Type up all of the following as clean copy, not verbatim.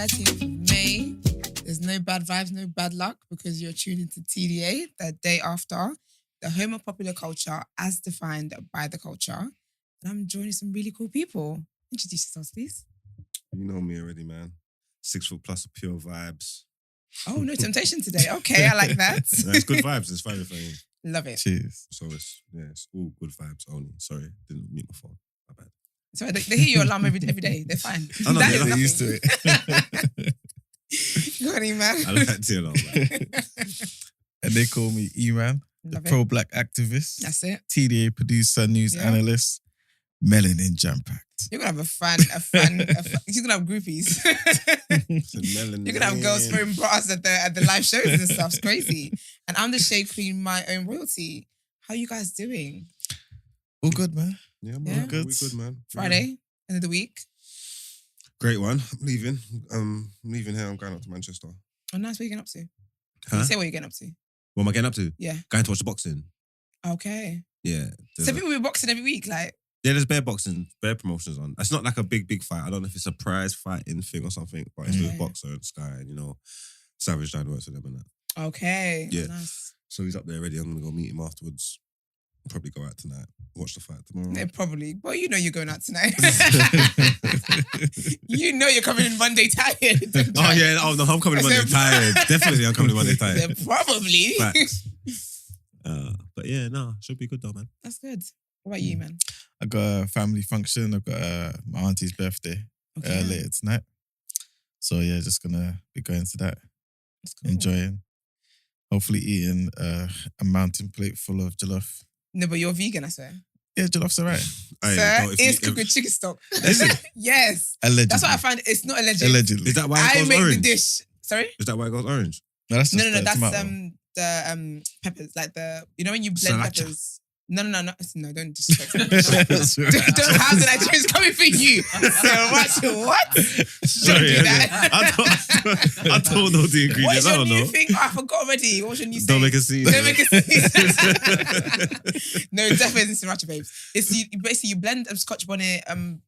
30th of May. There's no bad vibes, no bad luck because you're tuned into TDA, the day after, the home of popular culture as defined by the culture. And I'm joining some really cool people. Introduce yourselves, please. You know me already, man. 6 foot plus of pure vibes. Oh, no temptation today. Okay, I like that. No, it's good vibes. It's fine. Love it. Cheers. So it's all good vibes only. Sorry, didn't mute my phone. My bad. So they hear your alarm every day. They're fine. I know, That they're is used to nothing. Got any, man? I like the alarm, man. And they call me Emman, the Love it. pro-black activist, That's it. TDA producer, news Yeah. analyst, melanin jam-packed. You're going to have a fan. She's going to have groupies. Melanin. You're going to have girls throwing bras at the live shows and stuff. It's crazy. And I'm the Shade Queen, my own royalty. How you guys doing? All good, man. Yeah, Yeah. man. Good. We good, man. Friday, end of the week. Great one. I'm leaving. I'm leaving here. I'm going up to Manchester. Oh, nice. What are you getting up to? Can Huh? you say what you're getting up to? What am I getting up to? Yeah. Going to watch the boxing. Okay. Yeah. So people be boxing every week, like. Yeah, there's bare boxing, bare promotions on. It's not like a big fight. I don't know if it's a prize fighting thing or something, but it's with Okay. Boxer and Sky and, Savage Dad works with them and that. Okay. Yeah. Nice. So he's up there already. I'm going to go meet him afterwards. Probably go out tonight, watch the fight tomorrow. Yeah, probably. Well, you know you're going out tonight. You know you're coming in Monday tired. Oh, yeah. Oh, no, I'm coming in Monday tired. Definitely I'm coming in Monday Yeah, tired. probably. Facts. But yeah, no, should be good though, man. That's good. What about you, man? I got a family function. I've got my auntie's birthday later tonight. So yeah, just gonna be going to that, That's cool. enjoying. Hopefully eating a mountain plate full of jollof. No, but you're vegan, I swear. Yeah, jollof's alright. Hey, Sir, no, if it's you- cooked with chicken stock. Is it? Yes. Allegedly. That's what I find. It's not alleged. Allegedly. Is that why it I goes make orange? the dish. Sorry? Is that why it goes orange? No, that's just No, that's tomato. the peppers, like you know when you blend Sriracha. peppers. No, don't disrespect me. Don't. How did I choose? It's coming for you. So what? Sorry, do that. I don't know the ingredients. What's I your don't new know. thing? Oh, I forgot already. What's your new Don't saying? make a scene. Don't make a scene. No, definitely sriracha, babes. Basically you blend Scotch bonnet, plum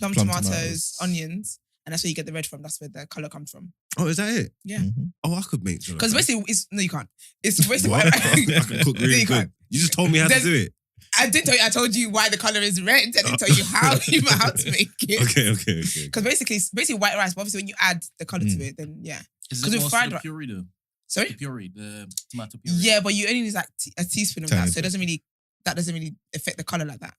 tomatoes, onions, and that's where you get the red from. That's where the colour comes from. Oh, is that it? Yeah. Mhm. Oh, I could make jollof. Because basically, no, you can't. It's basically What? I can cook No, really you good. can't. You just told me how to There's- do it. I didn't tell you. I told you why the colour is red. I didn't tell you how to make it. Okay. Because basically white rice. But obviously, when you add the colour to it, then yeah. Is 'Cause it with mostly fried the ri- puree though? Sorry. The puree, the tomato puree. Yeah, but you only need like a teaspoon of Tiny that, so it bit. doesn't really affect the colour like that.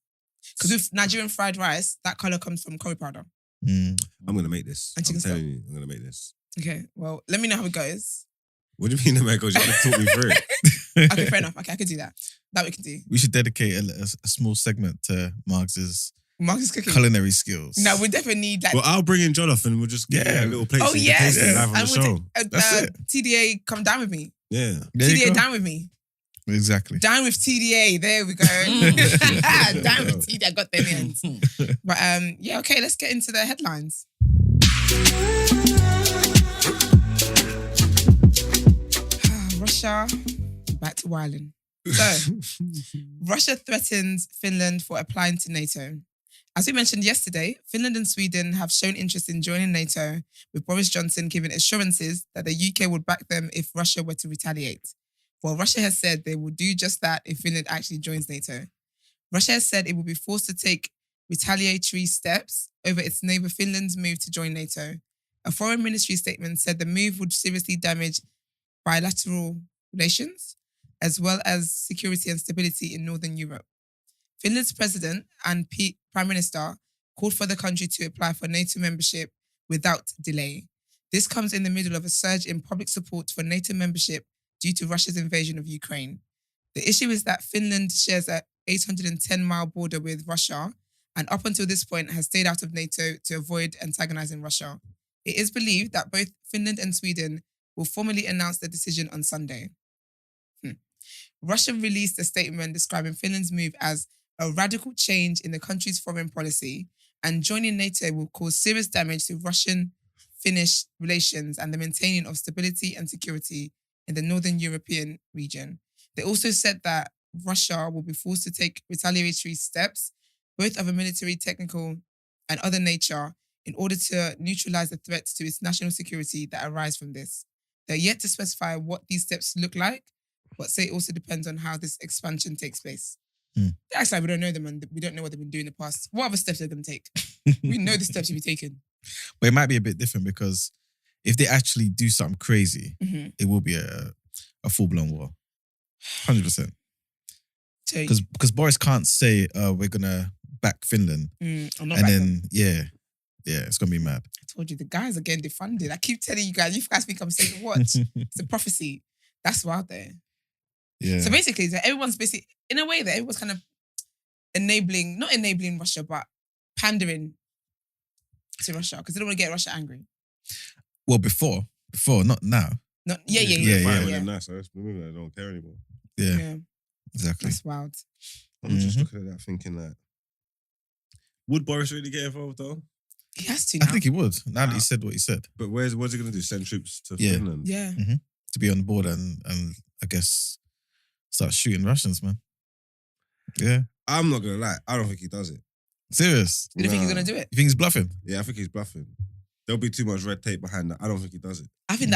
Because with Nigerian fried rice, that colour comes from curry powder. Mm. I'm gonna make this. And I'm chicken telling you, I'm gonna make this. Okay, well, let me know how it goes. What do you mean, America? You gotta talk me through it. Okay, fair enough. Okay, I can do that. That we can do. We should dedicate a small segment to Marx's Marcus cooking. culinary skills. No, we definitely need that. Well, I'll bring in jollof and we'll just get Yeah. a little plate. Oh so you can taste it yes, live on and the we'll show. take That's it. TDA. Come down with me. Yeah. There you TDA go. down with me. Exactly. Down with TDA. There we go. Down with TDA. I got them in. But yeah, okay. Let's get into the headlines. Russia, back to Wiley. So, Russia threatens Finland for applying to NATO. As we mentioned yesterday, Finland and Sweden have shown interest in joining NATO, with Boris Johnson giving assurances that the UK would back them if Russia were to retaliate. Well, Russia has said they will do just that if Finland actually joins NATO. Russia has said it will be forced to take retaliatory steps over its neighbour Finland's move to join NATO. A foreign ministry statement said the move would seriously damage bilateral relations, as well as security and stability in Northern Europe. Finland's president and prime minister called for the country to apply for NATO membership without delay. This comes in the middle of a surge in public support for NATO membership due to Russia's invasion of Ukraine. The issue is that Finland shares an 810-mile border with Russia and up until this point has stayed out of NATO to avoid antagonizing Russia. It is believed that both Finland and Sweden will formally announce their decision on Sunday. Russia released a statement describing Finland's move as a radical change in the country's foreign policy, and joining NATO will cause serious damage to Russian-Finnish relations and the maintaining of stability and security in the Northern European region. They also said that Russia will be forced to take retaliatory steps, both of a military, technical, and other nature, in order to neutralize the threats to its national security that arise from this. They're yet to specify what these steps look like, but say it also depends on how this expansion takes place. They act like we don't know them and we don't know what they've been doing in the past. What other steps they're going to take? We know the steps you'll be taking. But it might be a bit different because if they actually do something crazy, it will be a full-blown war. 100%. Because Boris can't say, we're going to back Finland. It's going to be mad. I told you, the guys are getting defunded. I keep telling you guys think I'm saying what? It's a prophecy. That's wild there. Yeah. So basically, everyone's basically, in a way that everyone's kind of not enabling Russia, but pandering to Russia because they don't want to get Russia angry. Well, before, not now. Yeah. Now, so it's moving. I don't care anymore. Yeah. Exactly. That's wild. I'm just looking at that thinking like, would Boris really get involved though? He has to now. I think he would, now that he said what he said. But what's he going to do? Send troops to Finland? Yeah. To be on the border and I guess start shooting Russians, man. Yeah. I'm not going to lie. I don't think he does it. Serious? You don't think he's going to do it? You think he's bluffing? Yeah, I think he's bluffing. There'll be too much red tape behind that. I don't think he does it. I think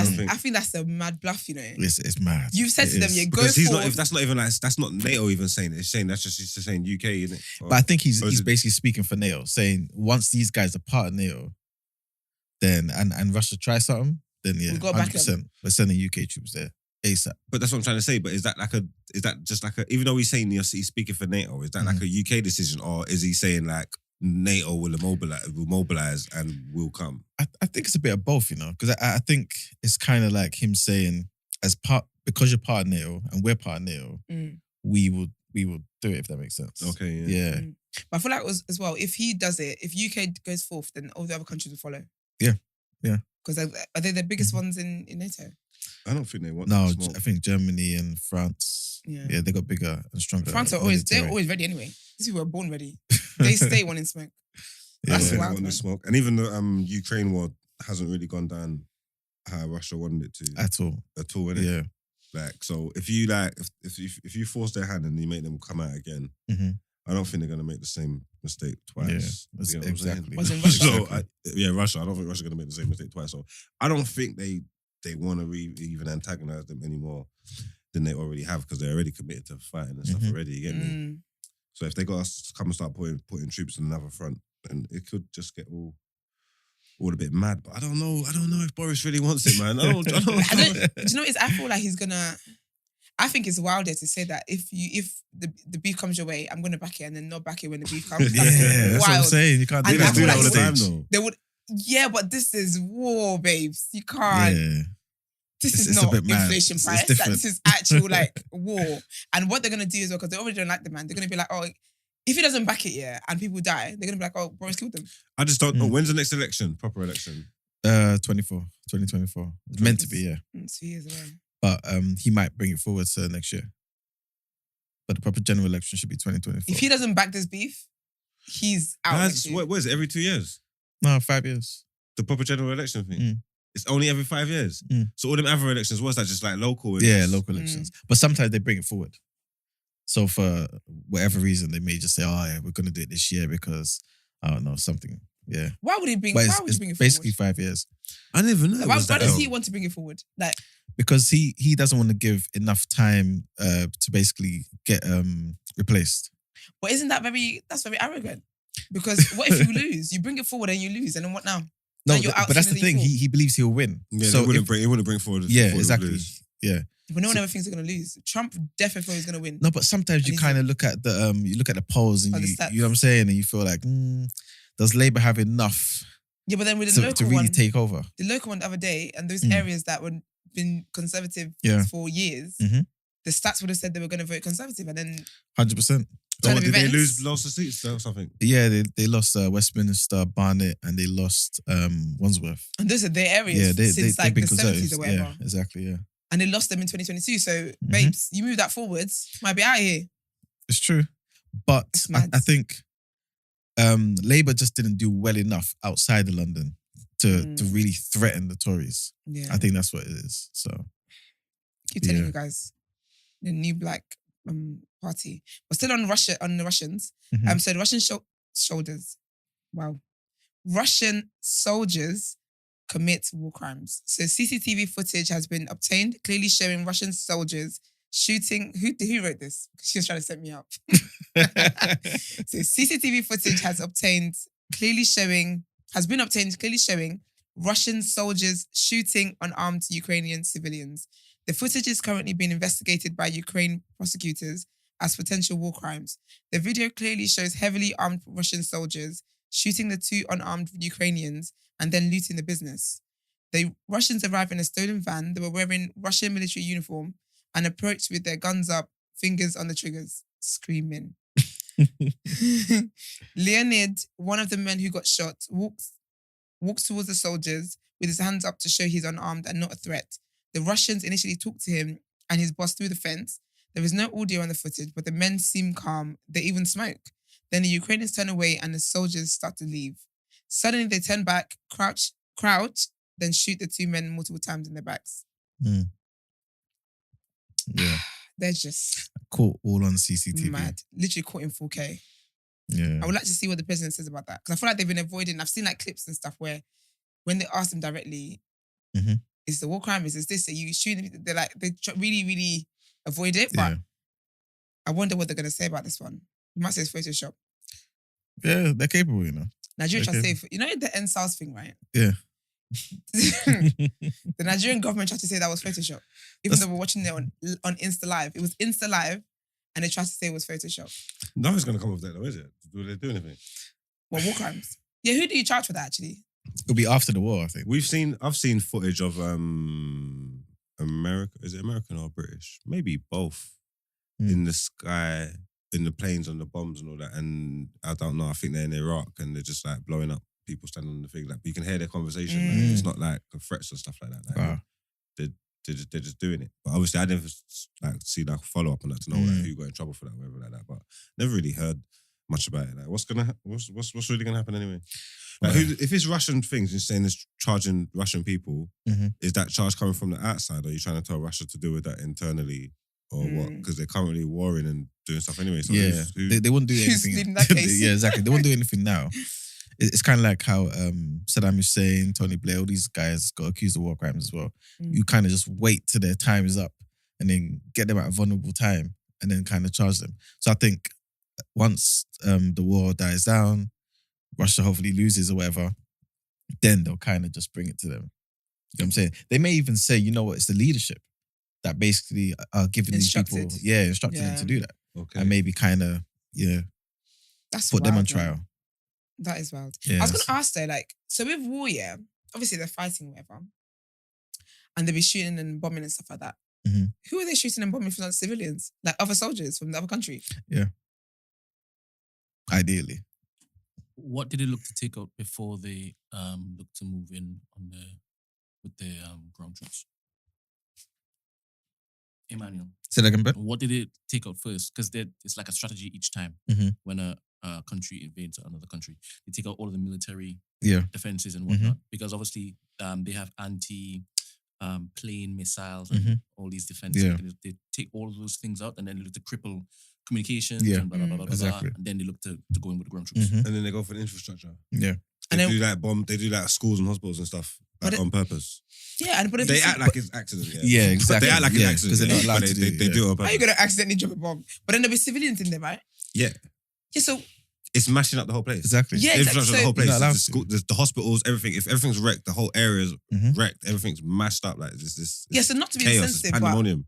that's a mad bluff, you know. It's mad. You've said to them, go because forward. that's not even like, that's not NATO even saying it. It's saying that's just saying UK, isn't it? But I think he's basically speaking for NATO, saying once these guys are part of NATO, then and Russia tries something, then We've got to back 100%. We're sending UK troops there ASAP. But that's what I'm trying to say. But is that just like even though he's saying he's speaking for NATO, is that like a UK decision, or is he saying like NATO will mobilize and will come? I think it's a bit of both, you know, because I think it's kind of like him saying, because you're part of NATO and we're part of NATO, we will do it, if that makes sense. Okay, yeah. But I feel like as well, if he does it, if UK goes forth, then all the other countries will follow. Yeah. Because are they the biggest ones in NATO? I don't think they want. No, I think Germany and France. Yeah, they got bigger and stronger. France they're always ready anyway. These people were born ready. They stay wanting smoke. That's wild, wanting smoke. And even the Ukraine war hasn't really gone down how Russia wanted it to at all, innit? Yeah. Like, so if you if you force their hand and you make them come out again, I don't think they're gonna make the same mistake twice. Yeah, you know exactly. Russia. I don't think Russia's gonna make the same mistake twice. So I don't think they want to even antagonize them anymore than they already have, because they're already committed to fighting and stuff already. You get me? So if they got us to come and start putting troops on another front, then it could just get all a bit mad. But I don't know if Boris really wants it, man. I don't do you know what it is? I feel like he's gonna. I think it's wilder to say that if the beef comes your way, I'm gonna back it, and then not back it when the beef comes. That's what I'm saying. You can't do that all the time, though. They would. Yeah, but this is war, babes. You can't. Yeah. This is not inflation price. This is actual like war. And what they're gonna do is, because they already don't like the man, they're gonna be like, oh, if he doesn't back it, and people die, they're gonna be like, oh, Boris killed them. I just don't know. When's the next election? Proper election? 2024. It's meant to be, yeah. It's 2 years away. But he might bring it forward to next year. But the proper general election should be 2024. If he doesn't back this beef, he's out. What is it? Every 2 years? No, 5 years. The proper general election thing? It's only every 5 years? So all them other elections, what's that, just like local? Yeah, local elections. But sometimes they bring it forward. So for whatever reason, they may just say, oh yeah, we're going to do it this year because, I don't know, something. Yeah. Why would he bring it forward? Basically 5 years. I never know. Why does he want to bring it forward? Like, because he doesn't want to give enough time to basically get replaced. But isn't that that's very arrogant? Because what if you lose? You bring it forward and you lose, and then what now? No, but that's the thing. He believes he'll win. Yeah, so he wouldn't bring forward. Yeah, exactly. Yeah. But no one ever thinks they're going to lose. Trump definitely is going to win. No, but sometimes you kind of look at the polls and you know what I'm saying, and you feel like, does Labour have enough? Yeah, but then with the local to really take over. The local one the other day, and those areas that were been conservative for years, the stats would have said they were going to vote conservative, and then 100%. Did they lost the seats or something? Yeah, they lost Westminster, Barnet, and they lost Wandsworth. And those are their areas since like the 70s or whatever. Yeah, exactly, yeah. And they lost them in 2022. So, babes, you move that forwards, might be out of here. It's true. But I think Labour just didn't do well enough outside of London to really threaten the Tories. Yeah. I think that's what it is. So, keep telling you guys, the new black party. But still on the Russians. So the Russian shoulders, wow, Russian soldiers commit war crimes. So CCTV footage has been obtained, clearly showing Russian soldiers shooting. Who wrote this? She was trying to set me up. So CCTV footage has been obtained, clearly showing Russian soldiers shooting unarmed Ukrainian civilians. The footage is currently being investigated by Ukraine prosecutors as potential war crimes. The video clearly shows heavily armed Russian soldiers shooting the two unarmed Ukrainians and then looting the business. The Russians arrived in a stolen van. They were wearing Russian military uniform and approached with their guns up, fingers on the triggers, screaming. Leonid, one of the men who got shot, walks towards the soldiers with his hands up to show he's unarmed and not a threat. The Russians initially talked to him and his boss through the fence. There is no audio on the footage, but the men seem calm. They even smoke. Then the Ukrainians turn away and the soldiers start to leave. Suddenly they turn back, crouch, then shoot the two men multiple times in their backs. Mm. Yeah. They're just caught all on CCTV. mad. Literally caught in 4K. Yeah. I would like to see what the president says about that. Because I feel like they've been avoiding, I've seen like clips and stuff where when they ask them directly, is the war crime, is this, are you shooting? They're like, they really, really avoid it. But I wonder what they're going to say about this one. You might say it's Photoshop. Yeah, they're capable, you know. Nigeria tried to say, you know the NSARS thing, right? Yeah. The Nigerian government tried to say that was Photoshop. Even though we're watching it on Insta Live. It was Insta Live and they tried to say it was Photoshop. Nothing's going to come of that though, is it? Do they do anything? What, war crimes? Yeah, who do you charge for that actually? It'll be after the war, I think. I've seen footage of America. Is it American or British? Maybe both. In the sky, in the planes and the bombs and all that. And I don't know, I think they're in Iraq and they're just like blowing up people standing on the thing. Like, you can hear their conversation. Like, it's not like threats and stuff like that. Like, they're just doing it. But obviously I never like see like follow up on that to know like, who got in trouble for that, whatever like that. But never really heard much about it. Like, what's really gonna happen anyway? Like, if it's Russian things, you're saying it's charging Russian people, is that charge coming from the outside, or are you trying to tell Russia to do with that internally, or what? Because they're currently warring and doing stuff anyway. So they wouldn't do anything. Yeah, exactly. They wouldn't do anything now. It's kind of like how Saddam Hussein, Tony Blair, all these guys got accused of war crimes as well. You kind of just wait till their time is up and then get them at a vulnerable time and then kind of charge them. So I think once the war dies down, Russia hopefully loses or whatever, then they'll kind of just bring it to them. You know what I'm saying? They may even say, you know what, it's the leadership that basically are giving these people, instructing them to do that. Okay. And maybe kind of, that's put wild, them on trial. Man. That is wild. Yeah, I was going to ask though, like, so with war, obviously they're fighting whatever, and they'll be shooting and bombing and stuff like that. Who are they shooting and bombing from? Civilians? Like other soldiers from the other country? Yeah. Ideally. What did it look to take out before they look to move in with the ground troops? Emmanuel. Say that again, Ben? What did it take out first? Because it's like a strategy each time when a country invades another country. They take out all of the military defenses and whatnot. Because obviously they have anti-plane missiles and all these defenses. Yeah. They take all of those things out and then look to cripple communications and blah, blah, blah, blah, exactly. blah. And then they look to go in with the ground troops. And then they go for the infrastructure. Yeah. They do like schools and hospitals and stuff on purpose. Yeah, but they act like it's accident. Yeah, exactly. They act like it's accident because they're not allowed to do it. They do it on purpose. How are you going to accidentally drop a bomb? But then there'll be civilians in there, right? Yeah. Yeah, so it's mashing up the whole place. Exactly. Yeah, the infrastructure of the whole place. Not allowed the school, the hospitals, everything. If everything's wrecked, the whole area's wrecked. Everything's mashed up. Like this. Yeah, so not to be chaos, insensitive, pandemonium.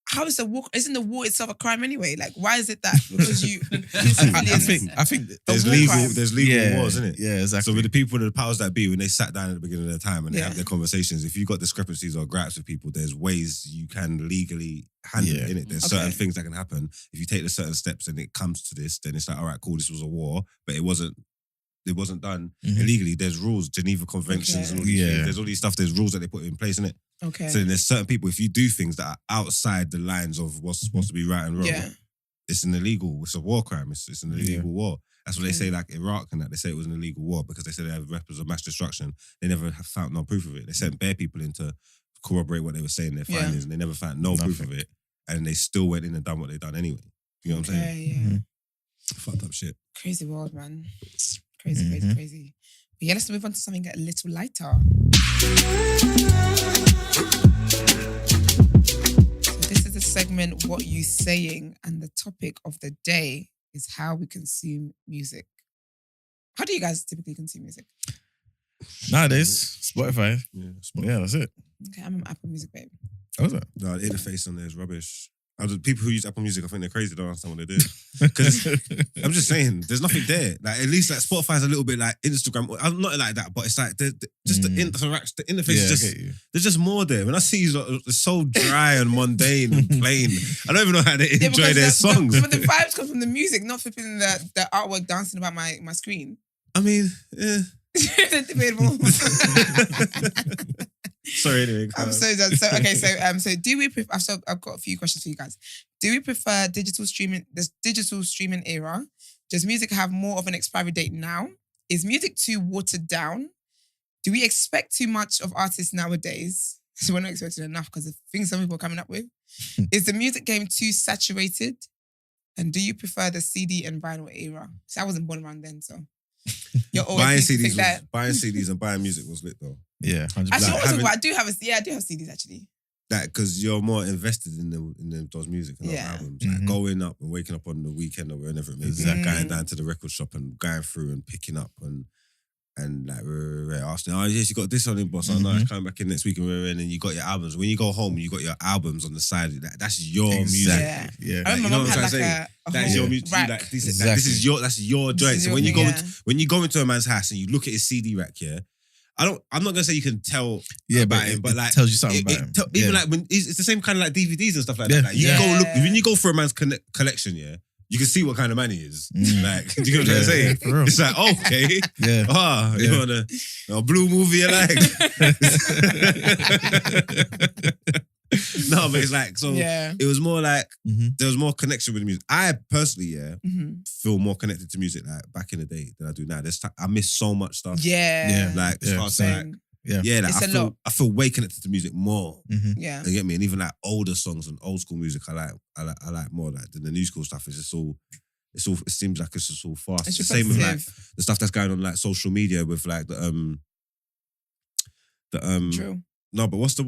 How is the war? Isn't the war itself a crime anyway? Like, why is it that? Because I think there's legal wars, isn't it? Yeah, exactly. So with the people, the powers that be, when they sat down at the beginning of their time and they have their conversations, if you've got discrepancies or gripes with people, there's ways you can legally handle it, innit? There's certain things that can happen. If you take the certain steps and it comes to this, then it's like, all right, cool, this was a war, but it wasn't done illegally. There's rules, Geneva Conventions and all these things. There's all these stuff, there's rules that they put in place, innit? Okay. So then there's certain people, if you do things that are outside the lines of what's supposed to be right and wrong, it's a war crime. It's an illegal war. That's what they say, like Iraq and that. They say it was an illegal war because they said they had weapons of mass destruction. They never have found no proof of it. They sent bare people in to corroborate what they were saying, their findings, and they never found no proof of it. And they still went in and done what they done anyway. You know what I'm saying? Yeah. Fucked up shit. Crazy world, man. Crazy. Yeah, let's move on to something a little lighter. So this is the segment, What You Saying, and the topic of the day is how we consume music. How do you guys typically consume music? Nowadays, Spotify. Yeah, that's it. Okay, I'm an Apple Music babe. How's that? No, the interface on there is rubbish. People who use Apple Music, I think they're crazy. They don't understand what they do. Because I'm just saying, there's nothing there. Like at least like Spotify's a little bit like Instagram. I'm not like that, but it's like the interface is just there's just more there. When I see it's so dry and mundane and plain, I don't even know how they enjoy their songs. But the vibes come from the music, not flipping the artwork dancing about my screen. I mean, yeah. Debatable. Sorry, anyway. I'm so done. So okay, so do we? I've got a few questions for you guys. Do we prefer digital streaming? This digital streaming era. Does music have more of an expiry date now? Is music too watered down? Do we expect too much of artists nowadays? So we're not expecting enough because of things some people are coming up with. Is the music game too saturated? And do you prefer the CD and vinyl era? So I wasn't born around then, so. You're always buying CDs and buying music was lit though. Yeah, 100%. Actually, I do have CDs actually. That because you're more invested in those music and those albums. Like going up and waking up on the weekend or whenever it may be, like going down to the record shop and going through and picking up and like asking, oh yes, you got this on it, boss. Oh no, it's coming back in next week and and you got your albums. When you go home, you got your albums on the side. That's your music. Yeah. I remember my mum had like that's your music. Like, this is your joint. So when you go into a man's house and you look at his CD rack here, I'm not gonna say you can tell about him, but like tells you something about him. Even like when it's the same kind of like DVDs and stuff like that. Like, you go look when you go for a man's collection, you can see what kind of man he is. Like, do you know what I'm saying? It's like, okay. Yeah. You want a blue movie you like? No, but it's like, so it was more like, there was more connection with the music. I personally, feel more connected to music like back in the day than I do now. I miss so much stuff. Yeah. Like, it's hard to like, like I feel way connected to music more. Yeah. You get me? And even like older songs and old school music, I like more like than the new school stuff. It's just all. It seems like it's just all fast. It's the same with like the stuff that's going on like social media with like the True. No, but what's the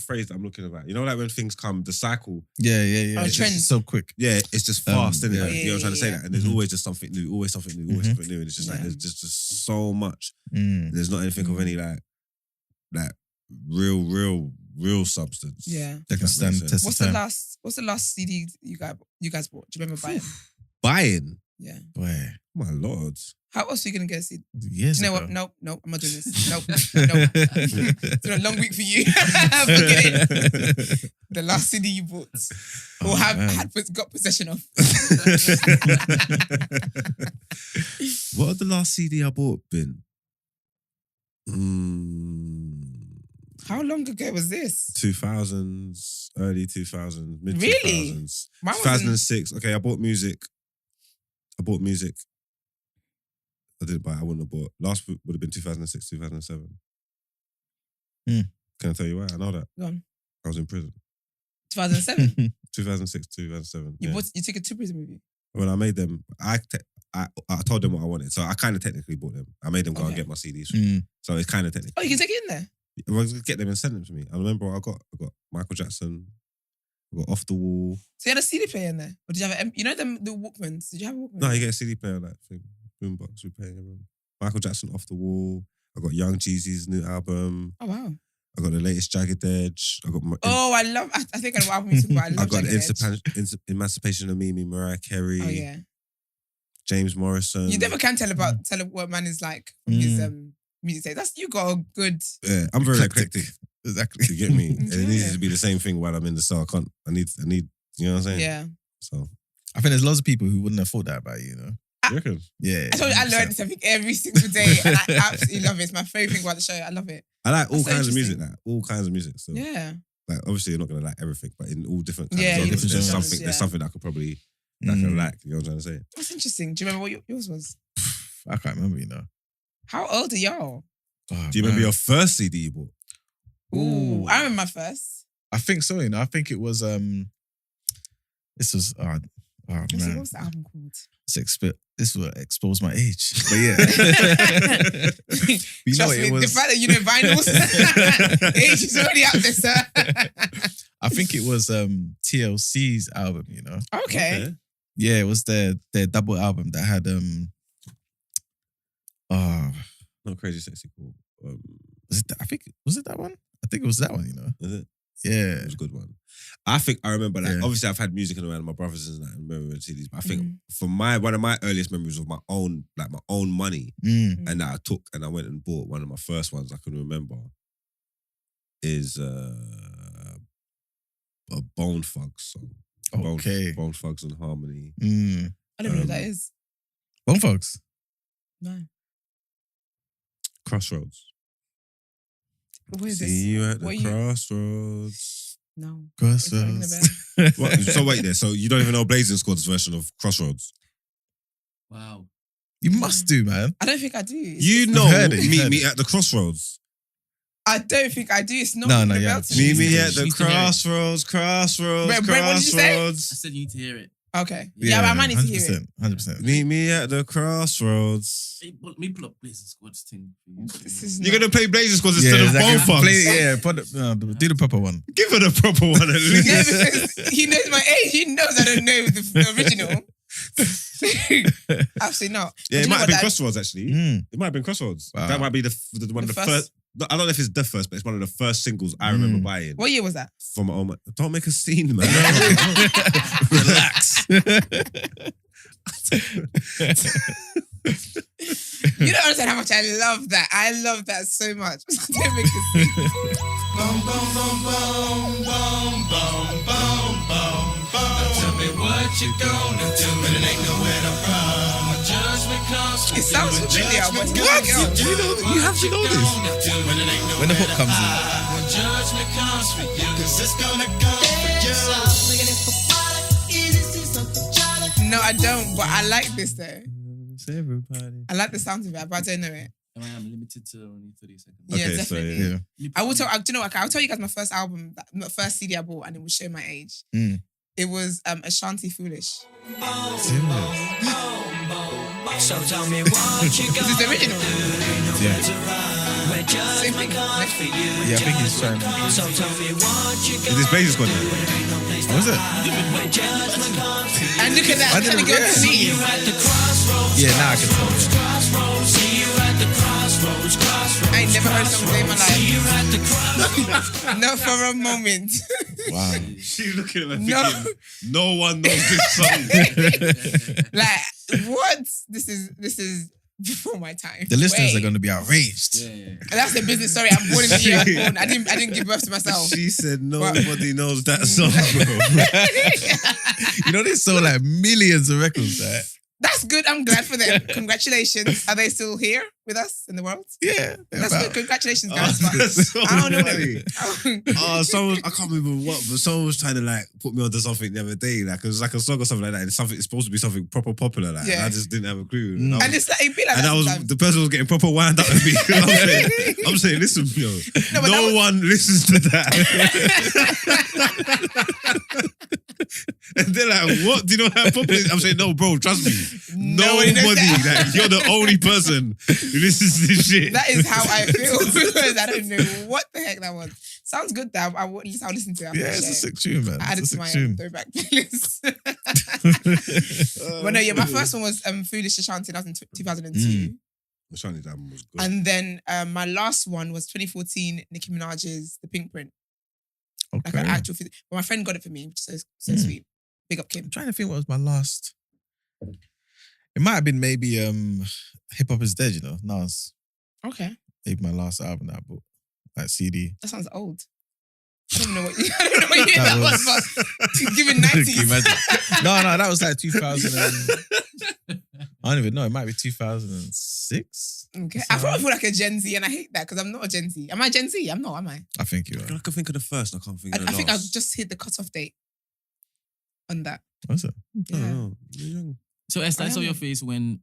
phrase that I'm looking about? You know, like when things come, the cycle. Yeah. Oh, it's just so quick. Yeah, it's just fast, isn't it? Yeah. You know what I'm trying to say? That, and there's always just something new, always something new, always something new, and it's just like there's just so much. There's not anything of any like real substance. Yeah, that can stand test of time. What's the last CD you guys bought? Do you remember buying? Buying? Yeah. Boy, my lord. How else are you gonna get a CD? Yes. You know what? Nope. I'm not doing this. Nope. It's been a long week for you. Forget it. The last CD you bought or got possession of. What had the last CD I bought been? How long ago was this? 2000s, early 2000s, mid 2000s. Really? 2006. Okay, I bought music. I didn't buy it. I wouldn't have bought. Last would have been 2006, 2007. Can I tell you why? I know that. Go on. I was in prison. 2007? 2006, 2007. You took it to prison with you? When I made them, I told them what I wanted. So I kind of technically bought them. I made them go and get my CDs. So it's kind of technically. Oh, you can take it in there? I was going to get them and send them to me. I remember what I got. I got Michael Jackson. I got Off the Wall. So you had a CD player in there? Or did you have the Walkmans? Did you have a Walkman? No, you get a CD player like thing. Boombox, we're playing everyone. Michael Jackson, Off the Wall. I got Young Jeezy's new album. Oh, wow. I got the latest Jagged Edge. I got I think I know what album you're talking about. I got the Emancipation of Mimi, Mariah Carey. Oh, yeah. James Morrison. You never can tell what a man is like from his music taste. You got a good... Yeah, I'm very eclectic. Exactly. You get me? And it needs to be the same thing while I'm in the cell. I need, you know what I'm saying? Yeah. So I think there's lots of people who wouldn't have thought that about you, You reckon? Yeah. I told you I learned something every single day and I absolutely love it. It's my favourite thing about the show. I love it. I like all kinds of music, all kinds of music. So yeah. Like obviously you're not gonna like everything, but in all different kinds of genres, there's genres, something there's something that I could probably that I can like, you know what I'm trying to say? That's interesting. Do you remember what yours was? I can't remember, How old are y'all? Oh, do you remember your first CD you bought? Ooh, I remember my first. I think so, I think it was this was Oh, Let's see, man. what's the album called? This will expose my age. But yeah. You know Trust it me, was... the fact that you know vinyls, age is already out there, sir. I think it was TLC's album, you know? Okay. Yeah, it was their double album that had Not Crazy Sexy Cool. was it that one? I think it was that one, you know? Is it? Yeah. It was a good one. I think I remember Yeah. obviously I've had music around my brothers and that and remember CDs, but I think for one of my earliest memories of my own money and that I took and I went and bought one of my first ones I can remember is a Bone Thugs song. Okay. Bone Thugs and Harmony. I don't know who that is. Bone Thugs? No. Crossroads. What is See this? you at the What are you- crossroads. No. Crossroads. What? So wait there. So you don't even know Blazing Squad's version of Crossroads? Wow. You must do, man. I don't think I do. You know, heard it, you've meet heard me it. at the crossroads. I don't think I do. It's not. No, ringing a yeah. bell to me. Meet me at You the need to hear it. crossroads, Brent, what did you say? I crossroads. said you need to hear it. Okay. Yeah, but I might need to hear it. 100%. Meet me at the crossroads. Hey, me pull up Blazing Squad's thing. This is You're not- gonna play Blazing Squads instead of Bone Thugs. Do the proper one. Give her the proper one at No, least. because he knows my age. He knows I don't know the original. Absolutely not. Yeah, But it you know might have what been that- Crossroads actually. Mm. It might have been Crossroads. Wow. That might be one of the first. I don't know if it's the first, but it's one of the first singles I remember buying. What year was that? From oh my, don't make a scene, man. Relax. You don't understand how much I love that. I love that so much. Don't make a scene. Boom, boom, boom, boom, boom, boom, boom, boom, boom. Tell me what you gonna do, but it ain't nowhere to run. My judgment comes from It sounds you, familiar, but judgment what? comes from You have to know this. When the hook comes in. When judgment comes for you, 'cause it's gonna come for you. No, I don't, but I like this though. Everybody. I like the sound of it, but I don't know it. I am limited to only 30 seconds. Yeah, Okay, so, definitely. Yeah. I will tell. Do you know what? I'll tell you guys my first album, my first CD I bought, and it will show my age. Mm. It was Ashanti Foolish. So tell me what you This is the original. Yeah. Same thing. Yeah, I think he's trying to... So tell me what you Is this Blazing Squad? What was it? And look at that, I'm trying to go to see. Yeah, now I can tell. I ain't never heard something in my life. Not for a moment. Wow. She's looking at me No. thinking, no one knows this song. Like, what? This is before my time. The listeners Wait. are going to be outraged. Yeah. And that's the business. Sorry, I'm born in the year I was born. I didn't give birth to myself. She said nobody knows that song, bro. You know, they sold like millions of records, right? That's good. I'm glad for them. Congratulations. Are they still here with us in the world? Yeah. That's good. Congratulations, guys. Oh, that's so I don't know funny. them. Someone, I can't remember what, but someone was trying to like put me onto something the other day. Like it was like a song or something like that. It's supposed to be something proper popular. Like Yeah. I just didn't have a clue. Mm. And I And was, it's like, it be like and that I was sometimes. the person was getting proper wound up with me. I'm saying, listen, yo, No, but that no was- one listens to that. And they're like, what? Do you know how popular it is? I'm saying, no, bro, trust me. Nobody knows Nobody. that. Like, you're the only person who listens to this shit. That is how I feel because I don't know what the heck that was. Sounds good though. I'll listen to it. Yeah, it's a sick tune, man. I added It's to a my sick tune. throwback playlist. But no, yeah, my first one was Foolish Ashanti. That was in 2002. Ashanti album was good. And then my last one was 2014, Nicki Minaj's The Pink Print. Like Okay. an actual but my friend got it for me, which is so sweet. Big up Kim. I'm trying to think what was my last. It might have been maybe Hip Hop Is Dead, you know. Nas. Okay. Maybe my last album that I bought. Like CD. That sounds old. I don't know what year that That was, was- but given Can you 90s. imagine? No, that was like 2000 I don't even know. It might be 2006. Okay. I probably feel like a Gen Z and I hate that because I'm not a Gen Z. Am I Gen Z? I'm not, am I? I think you are. I can think of the first. I can't think of the I think I last. just hit the cutoff date on that. What's it? I Yeah. don't know. You're young. So Esther, I saw am. your face when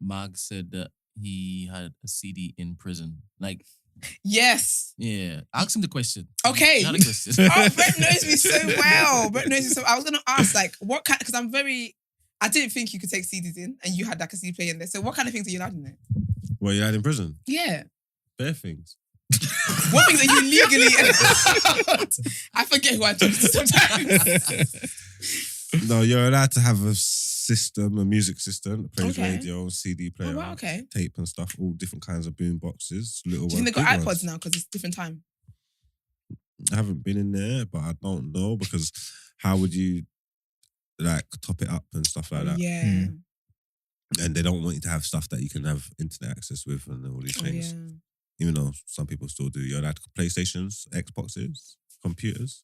Mag said that he had a CD in prison. Like Yes. Yeah. Ask him the question. Okay. Not a question. Oh, Brent knows me so well. Brent knows me so. I was gonna ask, like, what kind? Because I didn't think you could take CDs in, and you had like a CD player in there. So, what kind of things are you allowed in there? What you had in prison? Yeah. Bare things. What things are you legally? I forget who I talk to sometimes. No, you're allowed to have a system, a music system that plays Okay. radio, CD player, Oh, wow, okay. tape and stuff, all different kinds of boom boxes. Little Do you ones, think they got big iPods ones. now because it's different time? I haven't been in there, but I don't know because how would you like top it up and stuff like that? Yeah. And they don't want you to have stuff that you can have internet access with and all these Oh, things. yeah. Even though some people still do. You're allowed PlayStations, Xboxes, computers.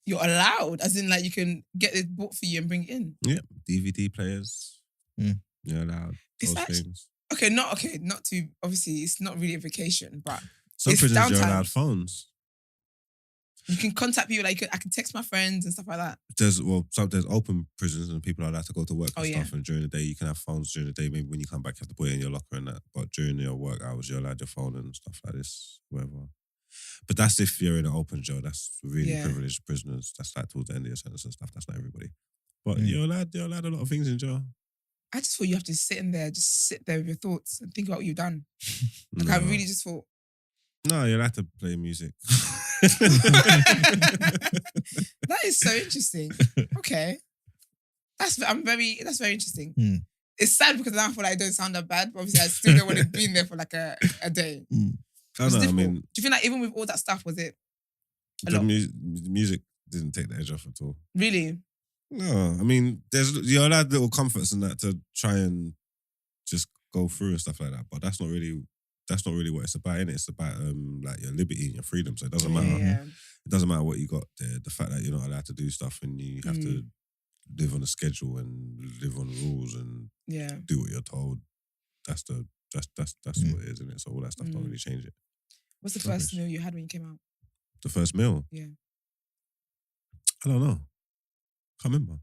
You're allowed, as in like you can get it bought for you and bring it in. Yeah, DVD players. Mm. You're allowed Is those that- things. Not to, obviously it's not really a vacation, but Some it's prisons you're downtime. allowed phones. you can contact people, like I can text my friends and stuff like that. There's open prisons and people are allowed to go to work and Oh, yeah. stuff. And during the day, you can have phones during the day. Maybe when you come back, you have to put it in your locker and that. But during your work hours, you're allowed your phone and stuff like this, whatever. But that's if you're in an open jail. That's really Yeah. privileged prisoners. That's like towards the end of your sentence and stuff. That's not everybody. But Mm. you're allowed a lot of things in jail. I just thought you have to sit there with your thoughts and think about what you've done. Like I No. really just thought, No, you're allowed to play music. that is so interesting. Okay. That's very interesting. Hmm. It's sad because now I feel like it don't sound that bad, but obviously I still don't want to be in there for like a day. I It's don't know. I difficult. mean, Do you feel like even with all that stuff, was it a the lot? music didn't take the edge off at all. Really? No, I mean, you're allowed little comforts and that to try and just go through and stuff like that. But that's not really what it's about, innit? It's about like your liberty and your freedom. So it doesn't matter. Yeah. It doesn't matter what you got there. The fact that you're not allowed to do stuff and you have to live on a schedule and live on rules and Yeah. do what you're told. That's what it is, isn't it? So all that stuff don't Mm. really change it. What's the Rubbish. first meal you had when you came out? The first meal? Yeah. I don't know. Can't remember.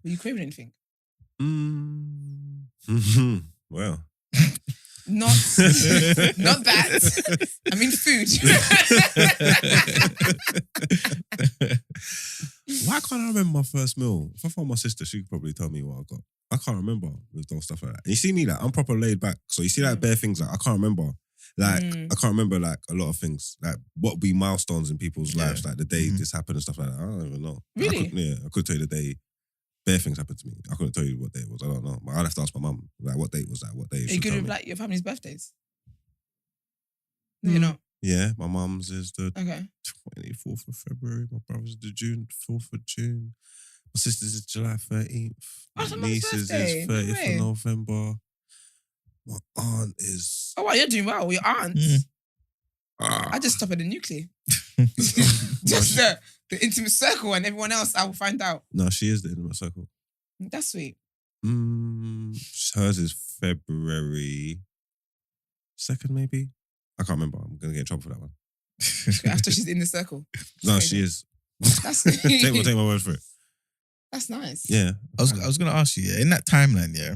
Were you craving anything? Well. Not that. I mean food. Why can't I remember my first meal? If I found my sister, she could probably tell me what I got. I can't remember with those stuff like that. And you see me, like, I'm proper laid back. So you see like bare things, like I can't remember. Like, I can't remember like a lot of things. Like what would be milestones in people's lives, like the day this happened and stuff like that. I don't even know. Really? I could tell you the day bare things happened to me. I couldn't tell you what day it was. I don't know. I'd have to ask my mum, like, what date was that? What day? Are you She'll good tell with me. like your family's birthdays? No, you're not. Yeah, my mum's is the Okay. 24th of February. My brother's the 4th of June. My sister's is July 13th. Oh, My it's my mum's niece's birthday. is No 30th way. of November. My aunt is... Oh, wow, you're doing well. Your aunt. I just stop at the nuclear. Just the intimate circle, and everyone else I will find out. No, she is the intimate circle. That's sweet. Hers is February 2nd, maybe? I can't remember. I'm going to get in trouble for that one. After she's in the circle. No, she is. That's take my word for it. That's nice. Yeah. I was gonna ask you, yeah, in that timeline, yeah.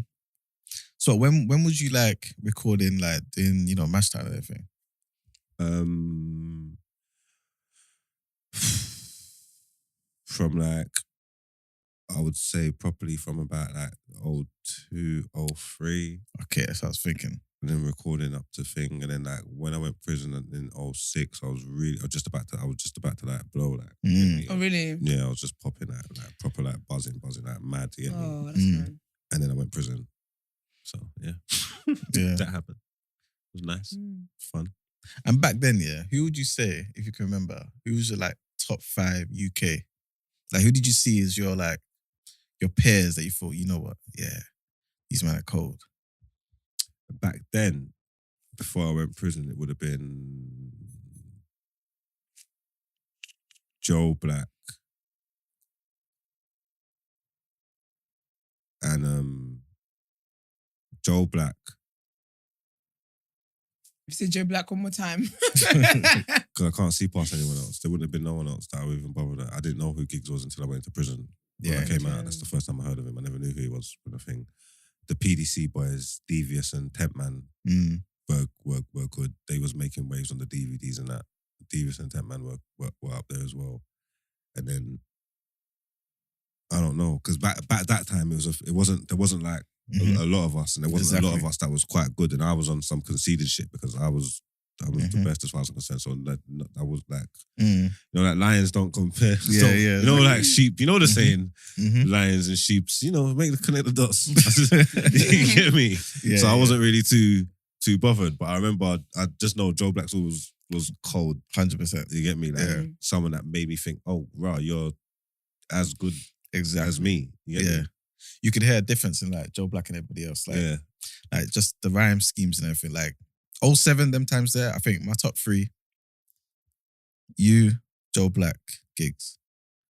So when was you like recording, like doing, match time and everything? From like, I would say properly from about like 02, 03. Okay, that's what I was thinking. And then recording up to thing. And then like when I went prison in 06, I was just about to like blow like. Really. Oh, really? Yeah, I was just popping like proper like buzzing like mad. You get me? Oh, that's nice. And then I went prison. So yeah. Yeah. That happened. It was nice. Fun. And back then, yeah, who would you say, if you can remember, who was your like top 5 UK? Like, who did you see as your like your peers that you thought, you know what, yeah, these men are cold? Back then, before I went prison, it would have been Joe Black and Joe Black. You said Joe Black one more time. Because I can't see past anyone else. There wouldn't have been no one else that I would even bother with. I didn't know who Kizz was until I went into prison. When I came out, that's the first time I heard of him. I never knew who he was when I think. The PDC boys, Devious and Tempman. were good. They was making waves on the DVDs and that. Devis and Emman were up there as well. And then I don't know, because back that time there wasn't like a lot of us, and there wasn't a lot of us that was quite good, and I was on some conceited shit because I was the best as far as I'm concerned. So I was like, you know, like lions don't compare. Yeah, yeah. You know, like sheep. You know the saying, lions and sheeps. You know, connect the dots. You get me? Yeah, so I wasn't really too bothered, but I remember I just know Joe Black's was cold. 100%. You get me? Like someone that made me think, oh, right, you're as good as me. You get me? You could hear a difference in like Joe Black and everybody else. Like, like just the rhyme schemes and everything. Like 07, them times there, I think my top 3, you, Joe Black, Giggs.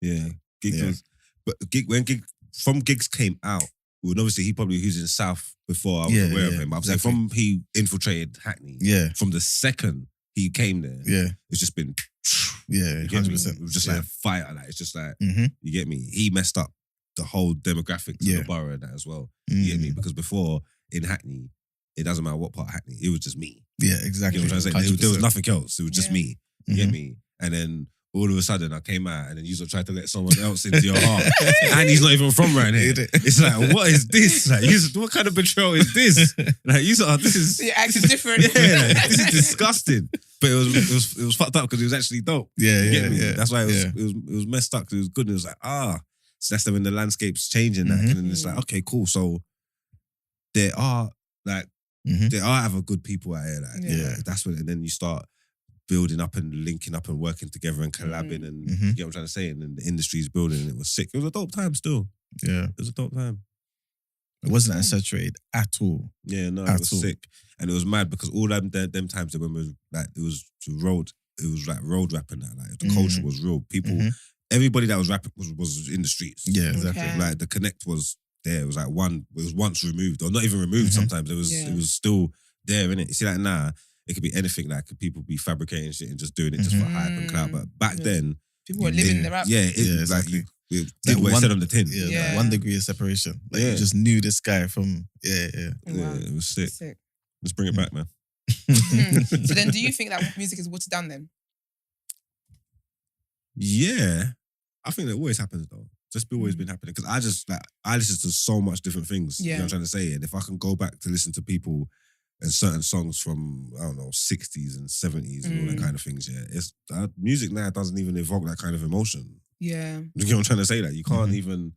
Yeah. Giggs was, but when Giggs came out, well, obviously he was in South before I was aware of him. But I'm from he infiltrated Hackney. Yeah. From the second he came there, it's just been 100%. It was just like fire. Like it's just like you get me. He messed up the whole demographics of the borough and that as well. You get me? Because before in Hackney, it doesn't matter what part of Hackney, it was just me. Yeah, exactly. You know what I'm trying to say? There was nothing else. It was just me. You get me? And then all of a sudden I came out and then you tried to let someone else into your heart. And he's not even from right here. It's like, what is this? Like, what kind of betrayal is this? Like, this is... Your act is different. Yeah, like, this is disgusting. But it was fucked up because it was actually dope. Yeah. That's why it was messed up because it was good. And it was like, so that's when the landscape's changing. And then it's like, okay, cool. So there are other good people out here. Like, that's when, and then you start building up and linking up and working together and collabing and you get what I'm trying to say, and then the industry's building and it was sick. It was a dope time still. Yeah. It was a dope time. It wasn't that saturated at all. Yeah, no, it was sick. And it was mad because all them times when it was like road rapping that. Like the culture was real. People, everybody that was rapping was in the streets. Yeah, exactly. Okay. Like the connect was there. It was like it was once removed, or not even removed sometimes. It was still there, innit? You see, like now, it could be anything. Like people be fabricating shit and just doing it just for hype and clout. But back then, people were living the rap. Yeah, exactly. Like you did what it said on the tin. Yeah, like 1 degree of separation. Like you just knew this guy from it was sick. Let's bring it back, man. So then, do you think that music is watered down then? Yeah, I think that always happens though. Just always been happening because I listen to so much different things. You know what I'm trying to say, and if I can go back to listen to people and certain songs from, I don't know, 60s and 70s and all that kind of things, it's music now doesn't even evoke that kind of emotion. Yeah. You know what I'm trying to say? Like, you can't even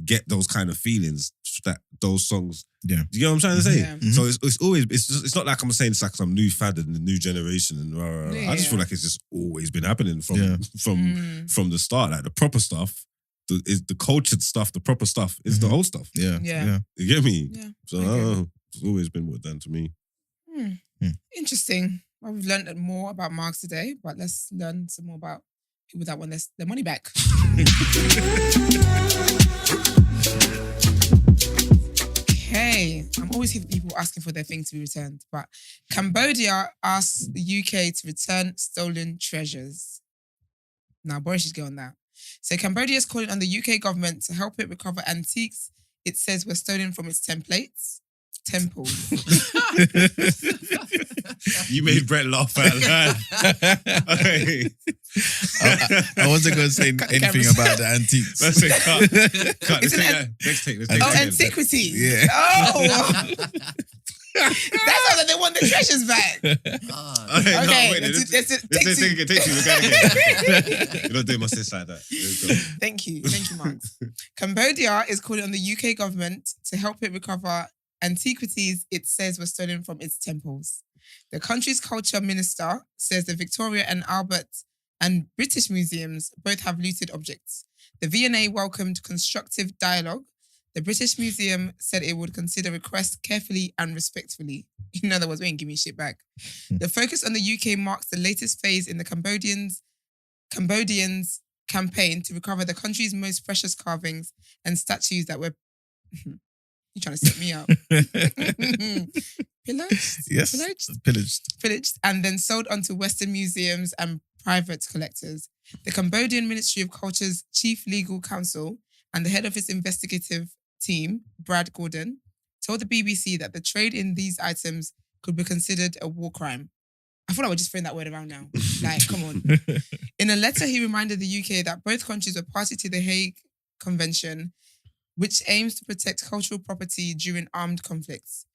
get those kind of feelings that those songs. Yeah. Do you know what I'm trying to say? Yeah. So it's not like I'm saying it's like some new fad in the new generation and rah, rah, rah. I just feel like it's just always been happening from the start. Like the proper stuff is the cultured stuff, the proper stuff is the old stuff. Yeah. You get me? Yeah. So I don't know. It's always been what done to me. Interesting. Well, we've learned more about Marx today, but let's learn some more about people that want their money back. Okay, I'm always hearing people asking for their thing to be returned, but Cambodia asks the UK to return stolen treasures. Now, Boris should go on that. So Cambodia is calling on the UK government to help it recover antiques it says were stolen from its temples. You made Brent laugh out loud. I wasn't going to say anything about the antiques. Let's say cut. Let's take antiquities. Yeah. Oh. That's how that they want the treasures back. Okay, take two. You're not doing my sis like that. Thank you, Mark. Cambodia is calling on the UK government to help it recover antiquities it says were stolen from its temples. The country's culture minister says the Victoria and Albert and British museums both have looted objects. The V&A welcomed constructive dialogue. The British Museum said it would consider requests carefully and respectfully. In other words, we ain't giving shit back. The focus on the UK marks the latest phase in the Cambodians' campaign to recover the country's most precious carvings and statues that were... You're trying to set me up. Pillaged? Yes. Pillaged and then sold onto Western museums and private collectors. The Cambodian Ministry of Culture's chief legal counsel and the head of its investigative team, Brad Gordon, told the BBC that the trade in these items could be considered a war crime. I feel like we're just throwing that word around now. Like, come on. In a letter, he reminded the UK that both countries were party to the Hague Convention, which aims to protect cultural property during armed conflicts.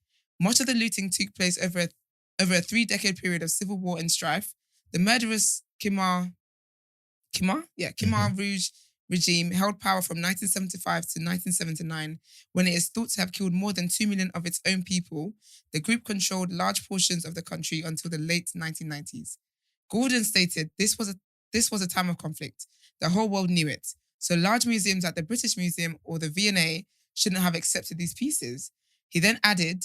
Much of the looting took place over a 3-decade period of civil war and strife. The murderous Khmer Rouge regime held power from 1975 to 1979, when it is thought to have killed more than 2 million of its own people. The group controlled large portions of the country until the late 1990s. Gordon stated this was a time of conflict. The whole world knew it. So large museums like the British Museum or the V&A shouldn't have accepted these pieces. He then added,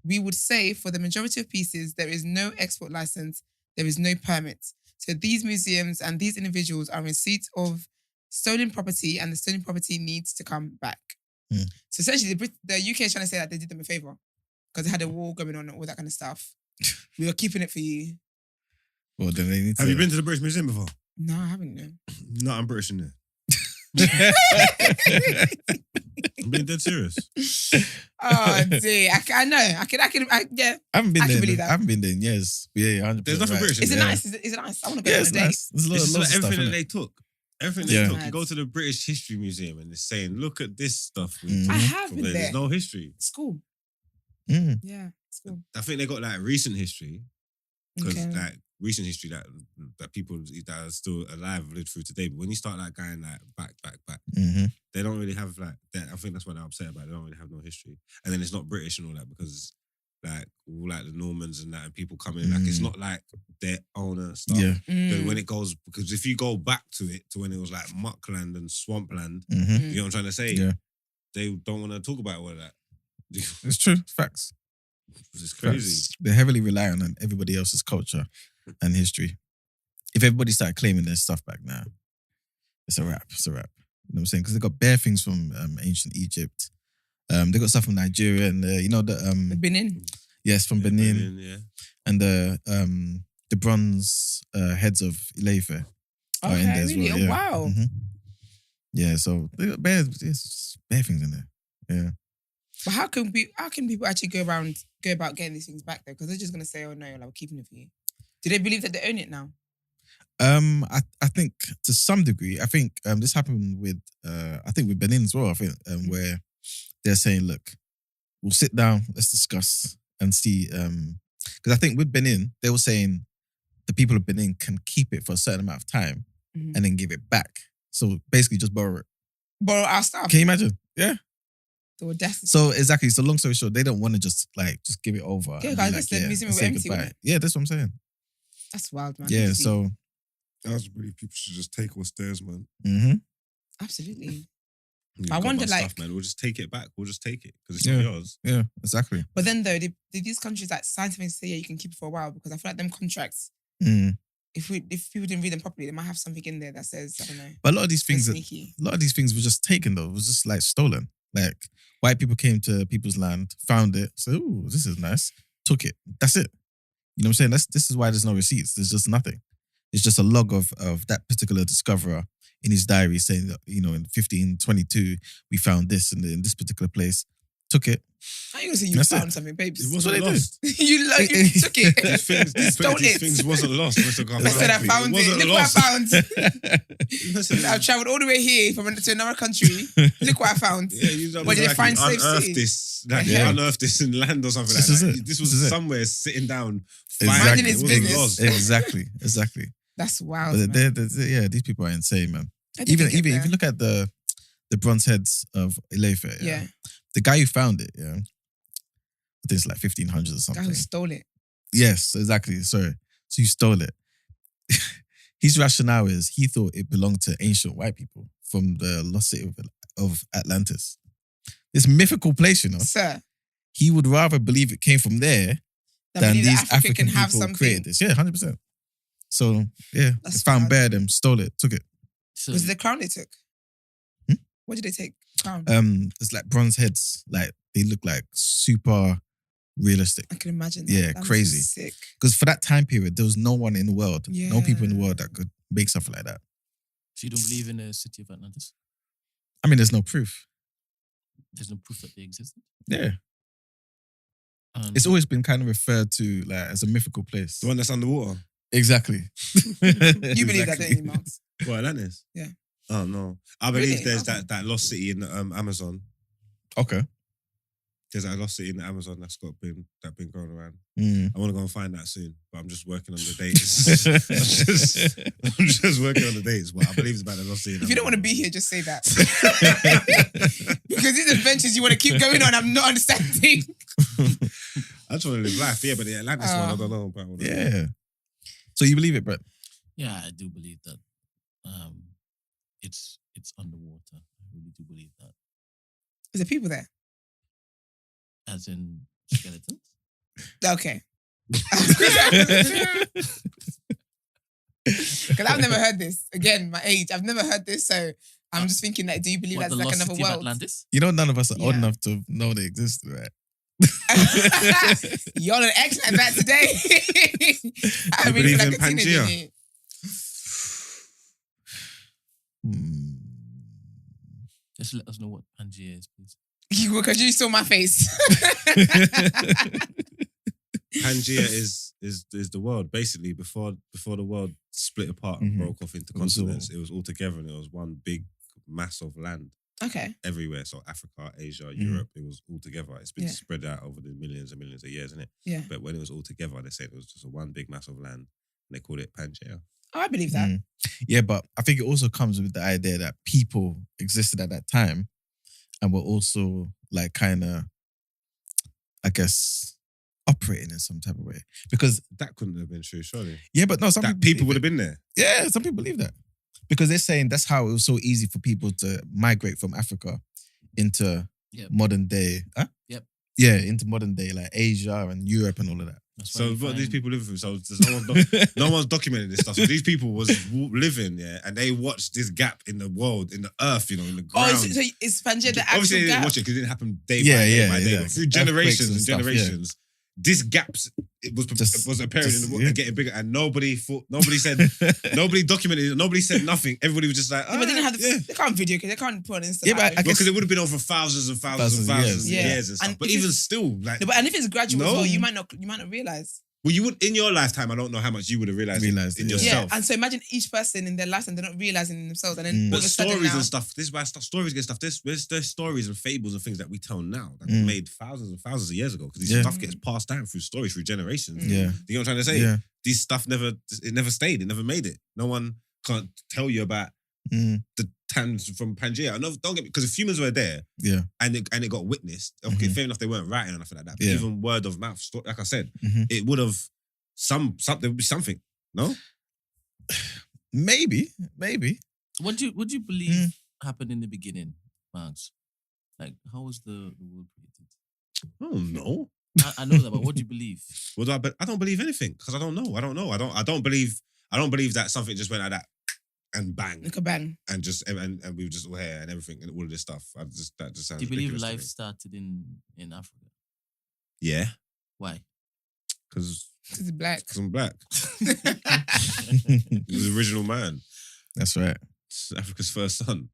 we would say for the majority of pieces, there is no export license, there is no permit. So these museums and these individuals are in receipt of stolen property, and the stolen property needs to come back. So essentially, the UK is trying to say that they did them a favour because they had a war going on and all that kind of stuff. We were keeping it for you. Well, then they need to... Have you been to the British Museum before? No, I haven't. No. No, I'm British in there. I'm being dead serious. Oh dear, I know. I yeah. I haven't been I can there. believe that. I haven't been there in years. Yeah, 100%. There's nothing British in Is it there. nice? Is it nice? I want to go Yeah, on a it's date. nice. There's It's loads of stuff. everything in that it. they took. Everything Yeah. they took. You go to the British History Museum and it's saying, look at this stuff. Mhm. I have From been there. There's no history. School. Mm. Yeah, school. I think they got like recent history. Because Okay. like recent history that people that are still alive lived through today. But when you start like going like back, Mhm. they don't really have like that. I think that's what they're upset about. They don't really have no history. And then it's not British and all that because like all like the Normans and that and people come in, like it's not like their owner stuff. Yeah. But when it goes, because if you go back to it to when it was like muckland and swampland, Mhm. you know what I'm trying to say? Yeah. They don't want to talk about all of that. It's true. Facts. It's crazy. Facts. They're heavily relying on everybody else's culture and history. If everybody started claiming their stuff back now, it's a wrap. It's a wrap. You know what I'm saying? Because they got bare things from ancient Egypt. They got stuff from Nigeria and you know the Benin. yes, from Benin, Yeah. and the bronze heads of Ilefe are in Okay, there as really? well. Oh, Yeah. wow. Mhm. Yeah, so they got bare things in there. Yeah. But how can people actually go about getting these things back though? Because they're just gonna say, "Oh no, like, we're keeping it for you." Do they believe that they own it now? I think to some degree, I think this happened with I think with Benin as well. I think where they're saying, look, we'll sit down, let's discuss and see. Because I think with Benin, they were saying the people of Benin can keep it for a certain amount of time Mhm. and then give it back. So basically, just borrow it. Borrow our stuff. Can you imagine? Yeah. The audacity. So exactly. So long story short, they don't want to just give it over. Yeah, and guys, be that's the museum and were say empty, goodbye. wasn't it? Yeah, that's what I'm saying. That's wild, man. Yeah. Honestly. So. I just believe people should just take what's theirs, man. Mm-hmm. Absolutely. You I got wonder, my like- stuff, man. We'll just take it back. We'll just take it because it's Yeah. not yours. Yeah. Exactly. But then though, did these countries like sign something to say, yeah, you can keep it for a while? Because I feel like them contracts, Mm. if people didn't read them properly, they might have something in there that says, I don't know, But a lot of these things, sneaky. were just taken though. It was just like stolen. Like white people came to people's land, found it, said, "Ooh, this is nice," took it. That's it. You know what I'm saying? This is why there's no receipts. There's just nothing. It's just a log of that particular discoverer in his diary saying that, you know, in 1522 we found this in this particular place. Took it. How you gonna say you That's found it. something, babes? It That's what wasn't they do. lost. you took it. You stole These it. things wasn't lost. I said I found it. wasn't Look lost. what I found. Listen, I've travelled all the way here to another country. Look what I found. yeah, you know, But did they find slave unearthed city? this, like Yeah. unearthed this in land or something This like is that. it. This This was is it. somewhere sitting down, Exactly. Minding his It wasn't business. lost. Exactly. That's wild. But man. yeah, these people are insane, man. I didn't Even get if there. you look at the bronze heads of Ilefe, Yeah. the guy who found it, yeah, I think it's like 1500s or Guy something. who stole it. Yes, exactly. Sorry. So you stole it. His rationale is he thought it belonged to ancient white people from the lost city of Atlantis. This mythical place, you know. Sir. He would rather believe it came from there I than believe these that Africa African can have people something. created this. Yeah, 100%. So, yeah, That's they found wild. bear them, stole it, took it. So, Was it the crown they took? Hmm? What did they take? Crown. It's like bronze heads. Like, they look like super realistic. I can imagine that. Yeah, That must be crazy. Sick. Because for that time period, there was no one in the world, no people in the Yeah. world that could make something like that. so you don't believe in the city of Atlantis? I mean, there's no proof. There's no proof that they existed. Yeah. It's always been kind of referred to like as a mythical place. The one that's underwater. Exactly. You believe that, don't you, Marks? What, Atlantis? Yeah. Oh no, I believe Really? there's Okay. that lost city in the Amazon. Okay. There's that lost city in the Amazon that's been going around. Mm. I want to go and find that soon, but I'm just working on the dates. I'm just working on the dates, but I believe it's about the lost city. If you don't want to be here, just say that. Because these adventures you want to keep going on, I'm not understanding. I just want to live life, yeah, but the Atlantis one, I don't know about all that. Yeah. So you believe it, Brent? Yeah, I do believe that. It's underwater. I really do believe that. Is there people there? As in skeletons. Okay. Because I've never heard this. Again, my age, I've never heard this, so I'm just thinking that, do you believe What, that's the like lost another city of world? Atlantis? You know, none of us are old Yeah. enough to know they exist, right? You're on an X like that today. I You really feel believe like in a teenager Pangea? here. Just let us know what Pangea is, please. Because you saw my face. Pangea is the world. Basically, before the world split apart and Mhm. broke off into It was all- continents, it was all together and it was one big mass of land Okay. everywhere. So Africa, Asia, Mhm. Europe, it was all together. It's been Yeah. spread out over the millions and millions of years, isn't it? Yeah. But when it was all together, they said it was just a one big mass of land. And they called it Pangea. Oh, I believe that. Yeah, but I think it also comes with the idea that people existed at that time and were also like kind of, I guess, operating in some type of way. Because, That couldn't have been true, surely. yeah, but no, some That people would believe have been there. it. Yeah, some people believe that. Because they're saying that's how it was so easy for people to migrate from Africa into Yep. modern day. Huh? Yep. Yeah, into modern day, like Asia and Europe and all of that. That's why So we what find- these people living through? So there's no one's documented this stuff. So these people was living, yeah, and they watched this gap in the world, in the earth, in the Oh, ground. so it's Pangea the actual Obviously, they didn't gap? watch it because it didn't happen day Yeah, by day yeah, by day. yeah. But through Earthquakes generations and and stuff, generations, this gaps it was Just- appearing in the world yeah. and getting bigger, and nobody said, nobody documented it, nobody said nothing. Everybody was just like, Yeah, but they didn't have the, yeah. they can't video because they can't put on Insta. Yeah, but I Well, guess because it would have been over thousands and thousands Thousands of of years. years and stuff. And but if even it's- still, like, No, but and if it's gradual as No. well, you might not realize. well, you would in your lifetime. I don't know how much you would have realized Realised in it, yeah. yourself. Yeah, and so imagine each person in their lifetime, they're not realizing in themselves, and then Mm. all But of a sudden stories now, and stuff, this is why stories get stuff. There's stories and fables and things that we tell now that were Mm. made thousands and thousands of years ago because this Yeah. stuff gets passed down through stories, through generations. Mm. Yeah. You know what I'm trying to say? Yeah. This stuff never stayed. It never made it. No one can't tell you about Mm. the times from Pangea. No, don't get me, because if humans were there Yeah. and it got witnessed, okay, Mhm. fair enough, they weren't writing or nothing like that. But Yeah. even word of mouth, like I said, Mhm. it would have there would be something. No? Maybe. What do you believe Mm. happened in the beginning, Marks? Like, how was the world created? Oh no. I know that, but what do you believe? Well, I don't believe anything because I don't know. I don't believe that something just went like that and bang like a bang. and just and we were just all here and everything and all of this stuff. That just sounds Do you believe ridiculous to life me. started in Africa? Yeah, Why? because Because it's black. I'm black. The original man. That's right. It's Africa's first son.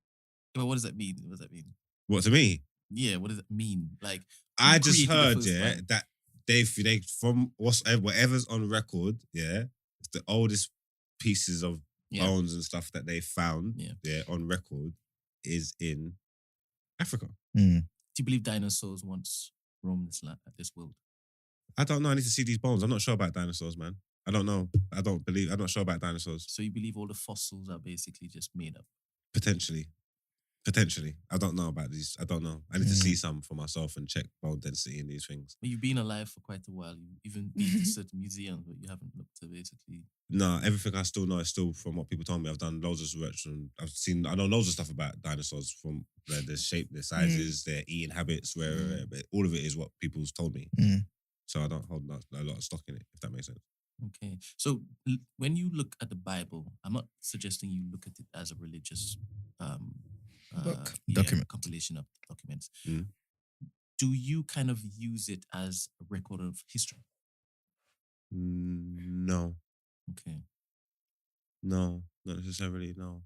But what does that mean? What does that mean? What to me? Yeah, what does it mean? Like, I who just created the heard, first yeah, man? that they from whatever's on record, yeah, it's the oldest pieces of Yeah. bones and stuff that they found, Yeah. on record, is in Africa. Mm. Do you believe dinosaurs once roamed this world? I don't know. I need to see these bones. I'm not sure about dinosaurs, man. I don't know. I'm not sure about dinosaurs. So you believe all the fossils are basically just made up? Potentially. I don't know about these. I don't know. I need to see some for myself and check bone density and these things. But you've been alive for quite a while. You've even been to certain museums, but you haven't looked to basically. No, everything I still know is still from what people told me. I've done loads of research and I know loads of stuff about dinosaurs from their shape, their sizes, their eating habits, where but all of it is what people's told me. Mm. So I don't hold a lot of stock in it, if that makes sense. Okay. So when you look at the Bible, I'm not suggesting you look at it as a religious Book. Document. compilation of documents. Mm. Do you kind of use it as a record of history? No, Okay. not necessarily. No,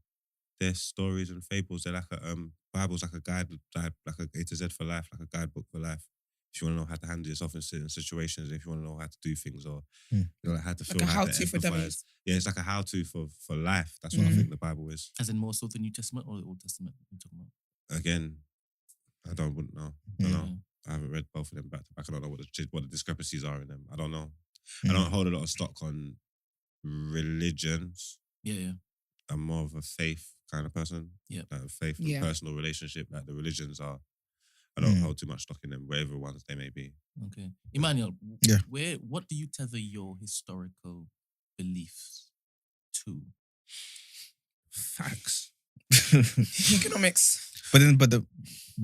they're stories and fables. They're like a Bible's like a guide, like a A to Z for life, like a guidebook for life. if you want to know how to handle yourself in certain situations, if you want to know how to do things, or like how to feel, like a how how-to to for dummies. empathize. Yeah, it's like a how-to for life. That's what I think the Bible is. As in more so the New Testament or the Old Testament? You're talking about? Again, wouldn't know. Don't know. I haven't read both of them back to back. I don't know what the discrepancies are in them. I don't know. I don't hold a lot of stock on religions. Yeah. I'm more of a faith kind of person. Yeah. Like faith and personal relationship. Like the religions are. I don't hold too much stock in them, whatever ones they may be. Okay. Emmanuel, what do you tether your historical beliefs to? Facts. Economics. But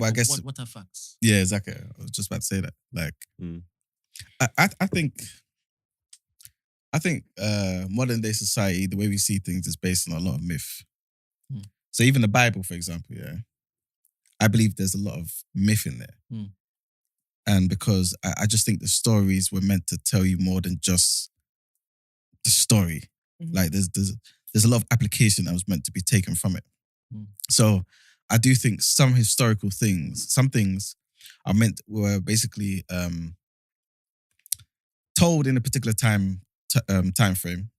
I guess what are facts? Yeah, exactly. I was just about to say that. Like, I think modern day society, the way we see things, is based on a lot of myth. So even the Bible, for example, I believe there's a lot of myth in there, and because I just think the stories were meant to tell you more than just the story. Like there's a lot of application that was meant to be taken from it. So I do think some historical things, some things were basically told in a particular time frame,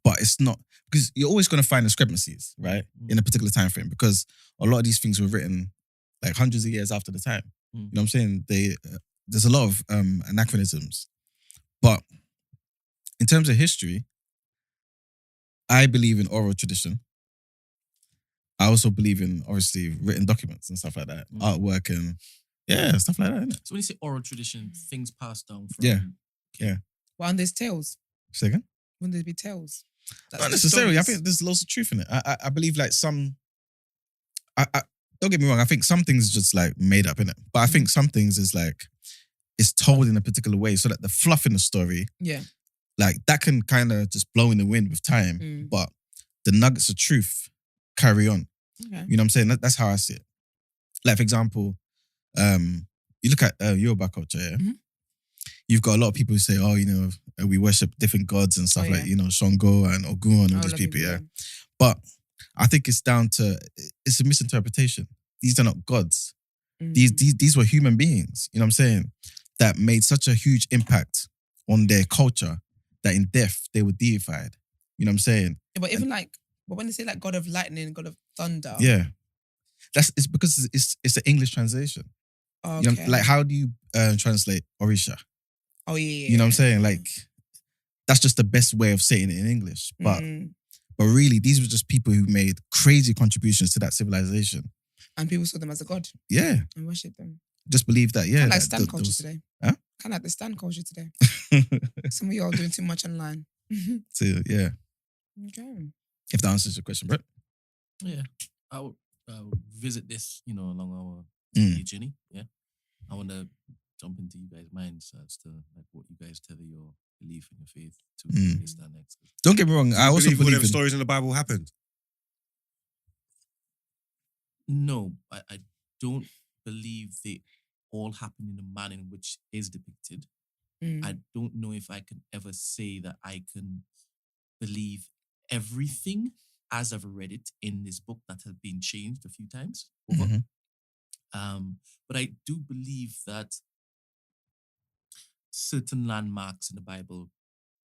but it's not, because you're always going to find discrepancies, right, in a particular time frame, because a lot of these things were written like hundreds of years after the time. You know what I'm saying? There's a lot of anachronisms, but in terms of history, I believe in oral tradition. I also believe in, obviously, written documents and stuff like that, artwork and stuff like that. Innit? So when you say oral tradition, things passed down from... Well, and there's tales. Say again? Wouldn't there be tales? Not necessarily. I think there's loads of truth in it. I believe like some... I don't get me wrong, I think some things are just like made up, innit? But I think some things is like, it's told in a particular way so that the fluff in the story, like that can kind of just blow in the wind with time, but the nuggets of truth carry on. Okay. You know what I'm saying? That's how I see it. Like, for example, you look at Yoruba culture, you've got a lot of people who say, oh, you know, we worship different gods and stuff, like, you know, Shango and Ogun and all these people, But I think it's down to, it's a misinterpretation. These are not gods. These were human beings, you know what I'm saying, that made such a huge impact on their culture that in death they were deified. You know what I'm saying? Yeah, but even but when they say like God of lightning, God of thunder. Yeah. It's because it's an English translation. Okay. You know, like, how do you translate Orisha? Oh, yeah. You know what I'm saying? Like, that's just the best way of saying it in English. But really, these were just people who made crazy contributions to that civilization. And people saw them as a god. Yeah. And worshipped them. Just believe that, Kind of like stan culture today. Huh? Kind of like the stan culture today. Some of y'all doing too much online. So, yeah. Okay. If that answers your question, Brent. Yeah. I would visit this, you know, along our journey. Yeah. I want to jump into you guys' minds as to like what you guys tether your belief and your faith to this, that, next. Don't get me wrong. I also believe all them stories in the Bible happened. No, I don't believe they all happen in the manner in which is depicted. I don't know if I can ever say that I can believe everything as I've read it in this book that has been changed a few times over. But I do believe that certain landmarks in the Bible,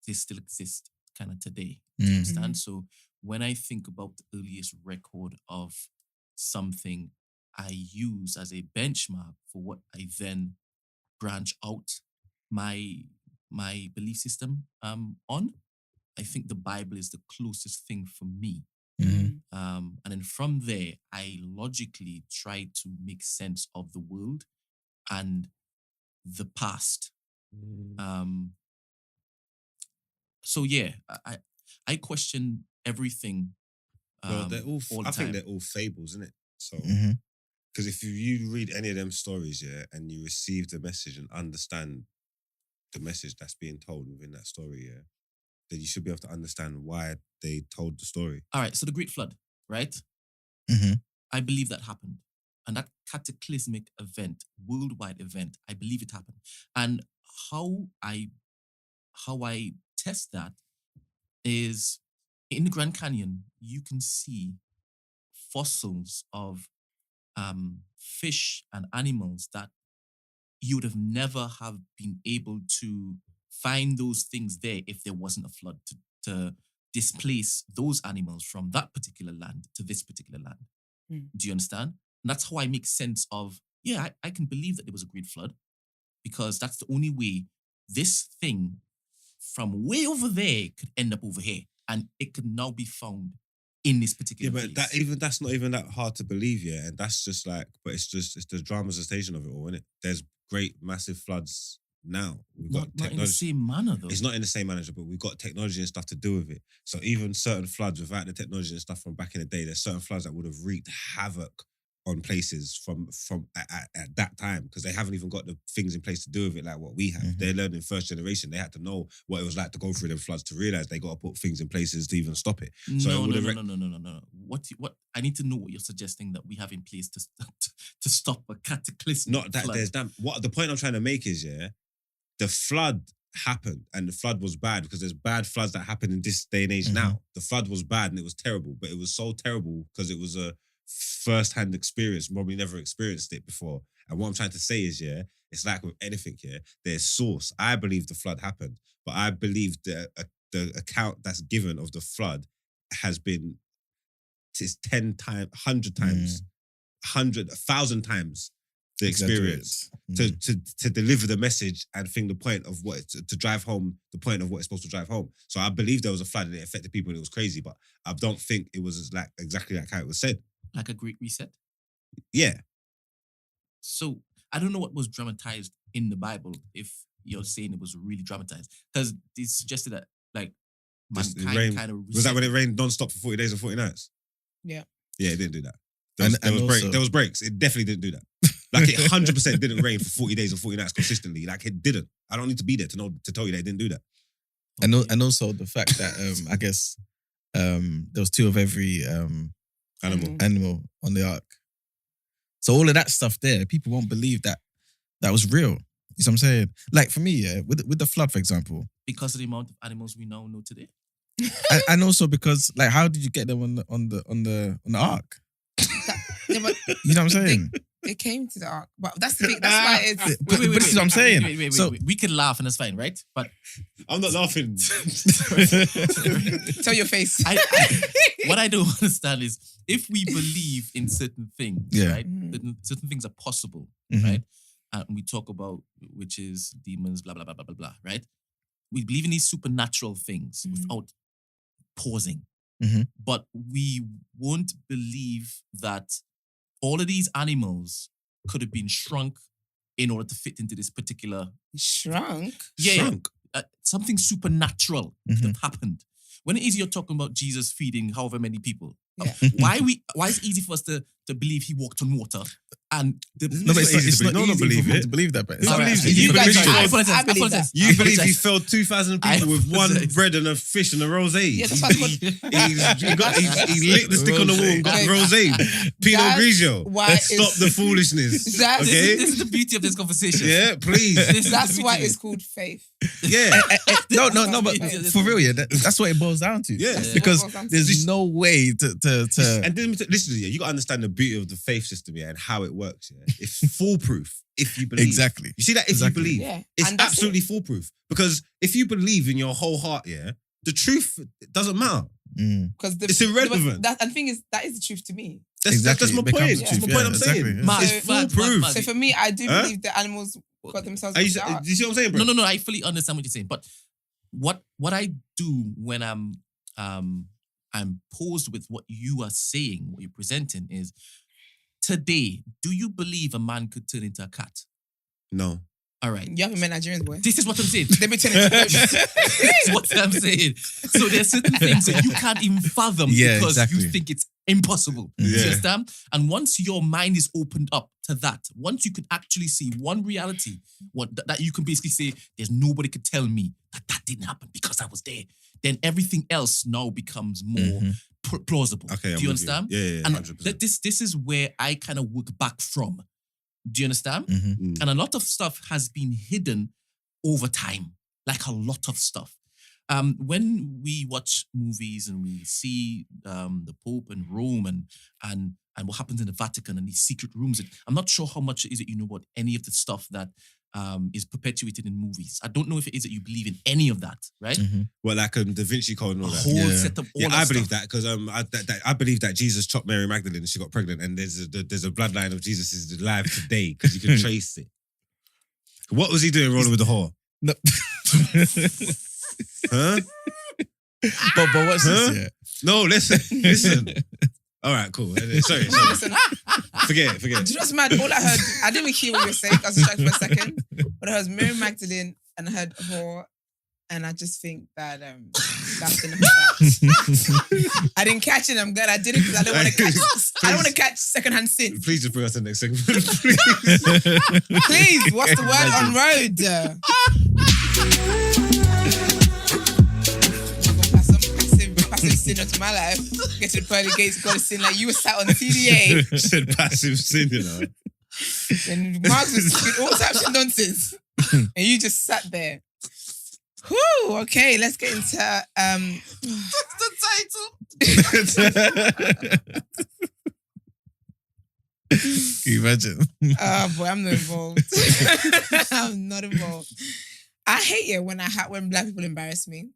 they still exist kind of today. Do you understand? So when I think about the earliest record of something, I use as a benchmark for what I then branch out my belief system on. I think the Bible is the closest thing for me. And then from there, I logically try to make sense of the world and the past. So yeah, I question everything. Well, they're all the think time. they're all fables, isn't it? So, because if you read any of them stories, and you receive the message and understand the message that's being told within that story, then you should be able to understand why they told the story. All right, so the Great Flood, right? I believe that happened. And that cataclysmic event, worldwide event, I believe it happened. And how I test that is in the Grand Canyon, you can see fossils of fish and animals that you would have never have been able to find those things there if there wasn't a flood to displace those animals from that particular land to this particular land. Do you understand? And that's how I make sense of, I can believe that there was a great flood, because that's the only way this thing from way over there could end up over here, and it could now be found in this particular place. But that's not even that hard to believe, and that's just like, but it's the dramatization of it all, isn't it? There's great massive floods now. We've got not in the same manner though. It's not in the same manner, but we've got technology and stuff to do with it. So even certain floods without the technology and stuff from back in the day, there's certain floods that would have wreaked havoc on places from at that time, because they haven't even got the things in place to do with it like what we have. They're learning first generation. They had to know what it was like to go through them floods to realize they got to put things in places to even stop it. No. What I need to know what you're suggesting that we have in place to stop a cataclysmic Not that flood. there's damn. What the point I'm trying to make is, the flood happened, and the flood was bad because there's bad floods that happen in this day and age now. The flood was bad and it was terrible, but it was so terrible because it was a first-hand experience. Probably never experienced it before. And what I'm trying to say is, it's like with anything, there's source. I believe the flood happened, but I believe the account that's given of the flood has been 10 times, 100 times, 1,000 times the experience to deliver the message and the point of what to drive home the point of what it's supposed to drive home. So I believe there was a flood and it affected people and it was crazy, but I don't think it was exactly like how it was said. Like a great reset? Yeah. So I don't know what was dramatized in the Bible if you're saying it was really dramatized. Because it suggested that mankind kind of reset. Was that when it rained non-stop for 40 days and 40 nights? Yeah. Yeah, it didn't do that. There was breaks. It definitely didn't do that. Like it 100% didn't rain for 40 days and 40 nights consistently. Like it didn't. I don't need to be there to tell you that it didn't do that. And also the fact that I guess there was 2 of every animal on the ark. So all of that stuff there, people won't believe that was real. You know what I'm saying? Like for me, with the flood, for example. Because of the amount of animals we now know today. and also because, like, how did you get them on the ark? Yeah, but you know what I'm saying? They came to the ark, but that's the thing. That's why it's. But this is what I'm saying. Wait. So we can laugh and that's fine, right? But I'm not laughing. Tell your face. What I don't understand is if we believe in certain things, right? Certain things are possible, right? And we talk about witches, demons, blah blah blah blah blah blah, right? We believe in these supernatural things without pausing. But we won't believe that all of these animals could have been shrunk in order to fit into this particular... Shrunk? Shrunk. Something supernatural could have happened. When it is you're talking about Jesus feeding however many people, why is it easy for us to believe he walked on water? And it's not easy to believe that, but you believe that. You believe he filled 2,000 people with one bread and a fish and a rosé. Yeah, that's what he licked the stick on the wall and got rosé. Pinot Grigio. Stop the foolishness. This is the beauty of this conversation. Yeah, please. That's why it's called faith. Yeah. No, but for real, that's what it boils down to. Yeah. Because there's no way to... And listen, you got to understand the beauty of the faith system, and how it works. It's foolproof if you believe. Exactly. You see that? If you believe, it's absolutely foolproof. Because if you believe in your whole heart, the truth doesn't matter. Because it's irrelevant. And the thing is, that is the truth to me. That's my point. That's my point I'm saying. It's foolproof. So for me, I do believe the animals got themselves. Do you see what I'm saying, bro? No. I fully understand what you're saying. But what I do when I'm posed with what you are saying, what you're presenting is, today, do you believe a man could turn into a cat? No. All right. You haven't met Nigerians, boy. This is what I'm saying. Let me tell you. This is what I'm saying. So there's certain things that you can't even fathom because you think it's impossible. You understand? And once your mind is opened up to that, once you can actually see one reality, that you can basically say, there's nobody could tell me that didn't happen because I was there, then everything else now becomes more plausible. Okay, do you understand? Yeah, and 100%. this is where I kind of work back from. Do you understand? And a lot of stuff has been hidden over time, like a lot of stuff. when we watch movies and we see the Pope and Rome and what happens in the Vatican and these secret rooms, I'm not sure how much is it you know about any of the stuff that is perpetuated in movies. I don't know if it is that you believe in any of that, right? Mm-hmm. Well, like Da Vinci Code and all A that. whole setup. Yeah, I believe that because I believe that Jesus chopped Mary Magdalene and she got pregnant, and there's a bloodline of Jesus is alive today because you can trace it. What was he doing rolling with the whore? No. Huh? But what's this? Yeah. No, listen. All right, cool. Sorry. Listen, Forget it. do you know what's mad? All I heard, I didn't even hear what you were saying. I was distracted for a second. But I heard Mary Magdalene and I heard whore, and I just think that that's enough of that. I didn't catch it. I'm glad I did it because I don't want to catch. I don't want to catch secondhand sin. Please just bring us to the next segment, please. Please, what's the word on road? Passive sin into my life. Get to the pearly gates, got to sin like you were sat on TDA. You said passive sin, you know. And Marx was speaking all types of nonsense. And you just sat there. Whew, okay, let's get into That's the title. Can you imagine? Oh boy, I'm not involved. I'm not involved. I hate it when black people embarrass me.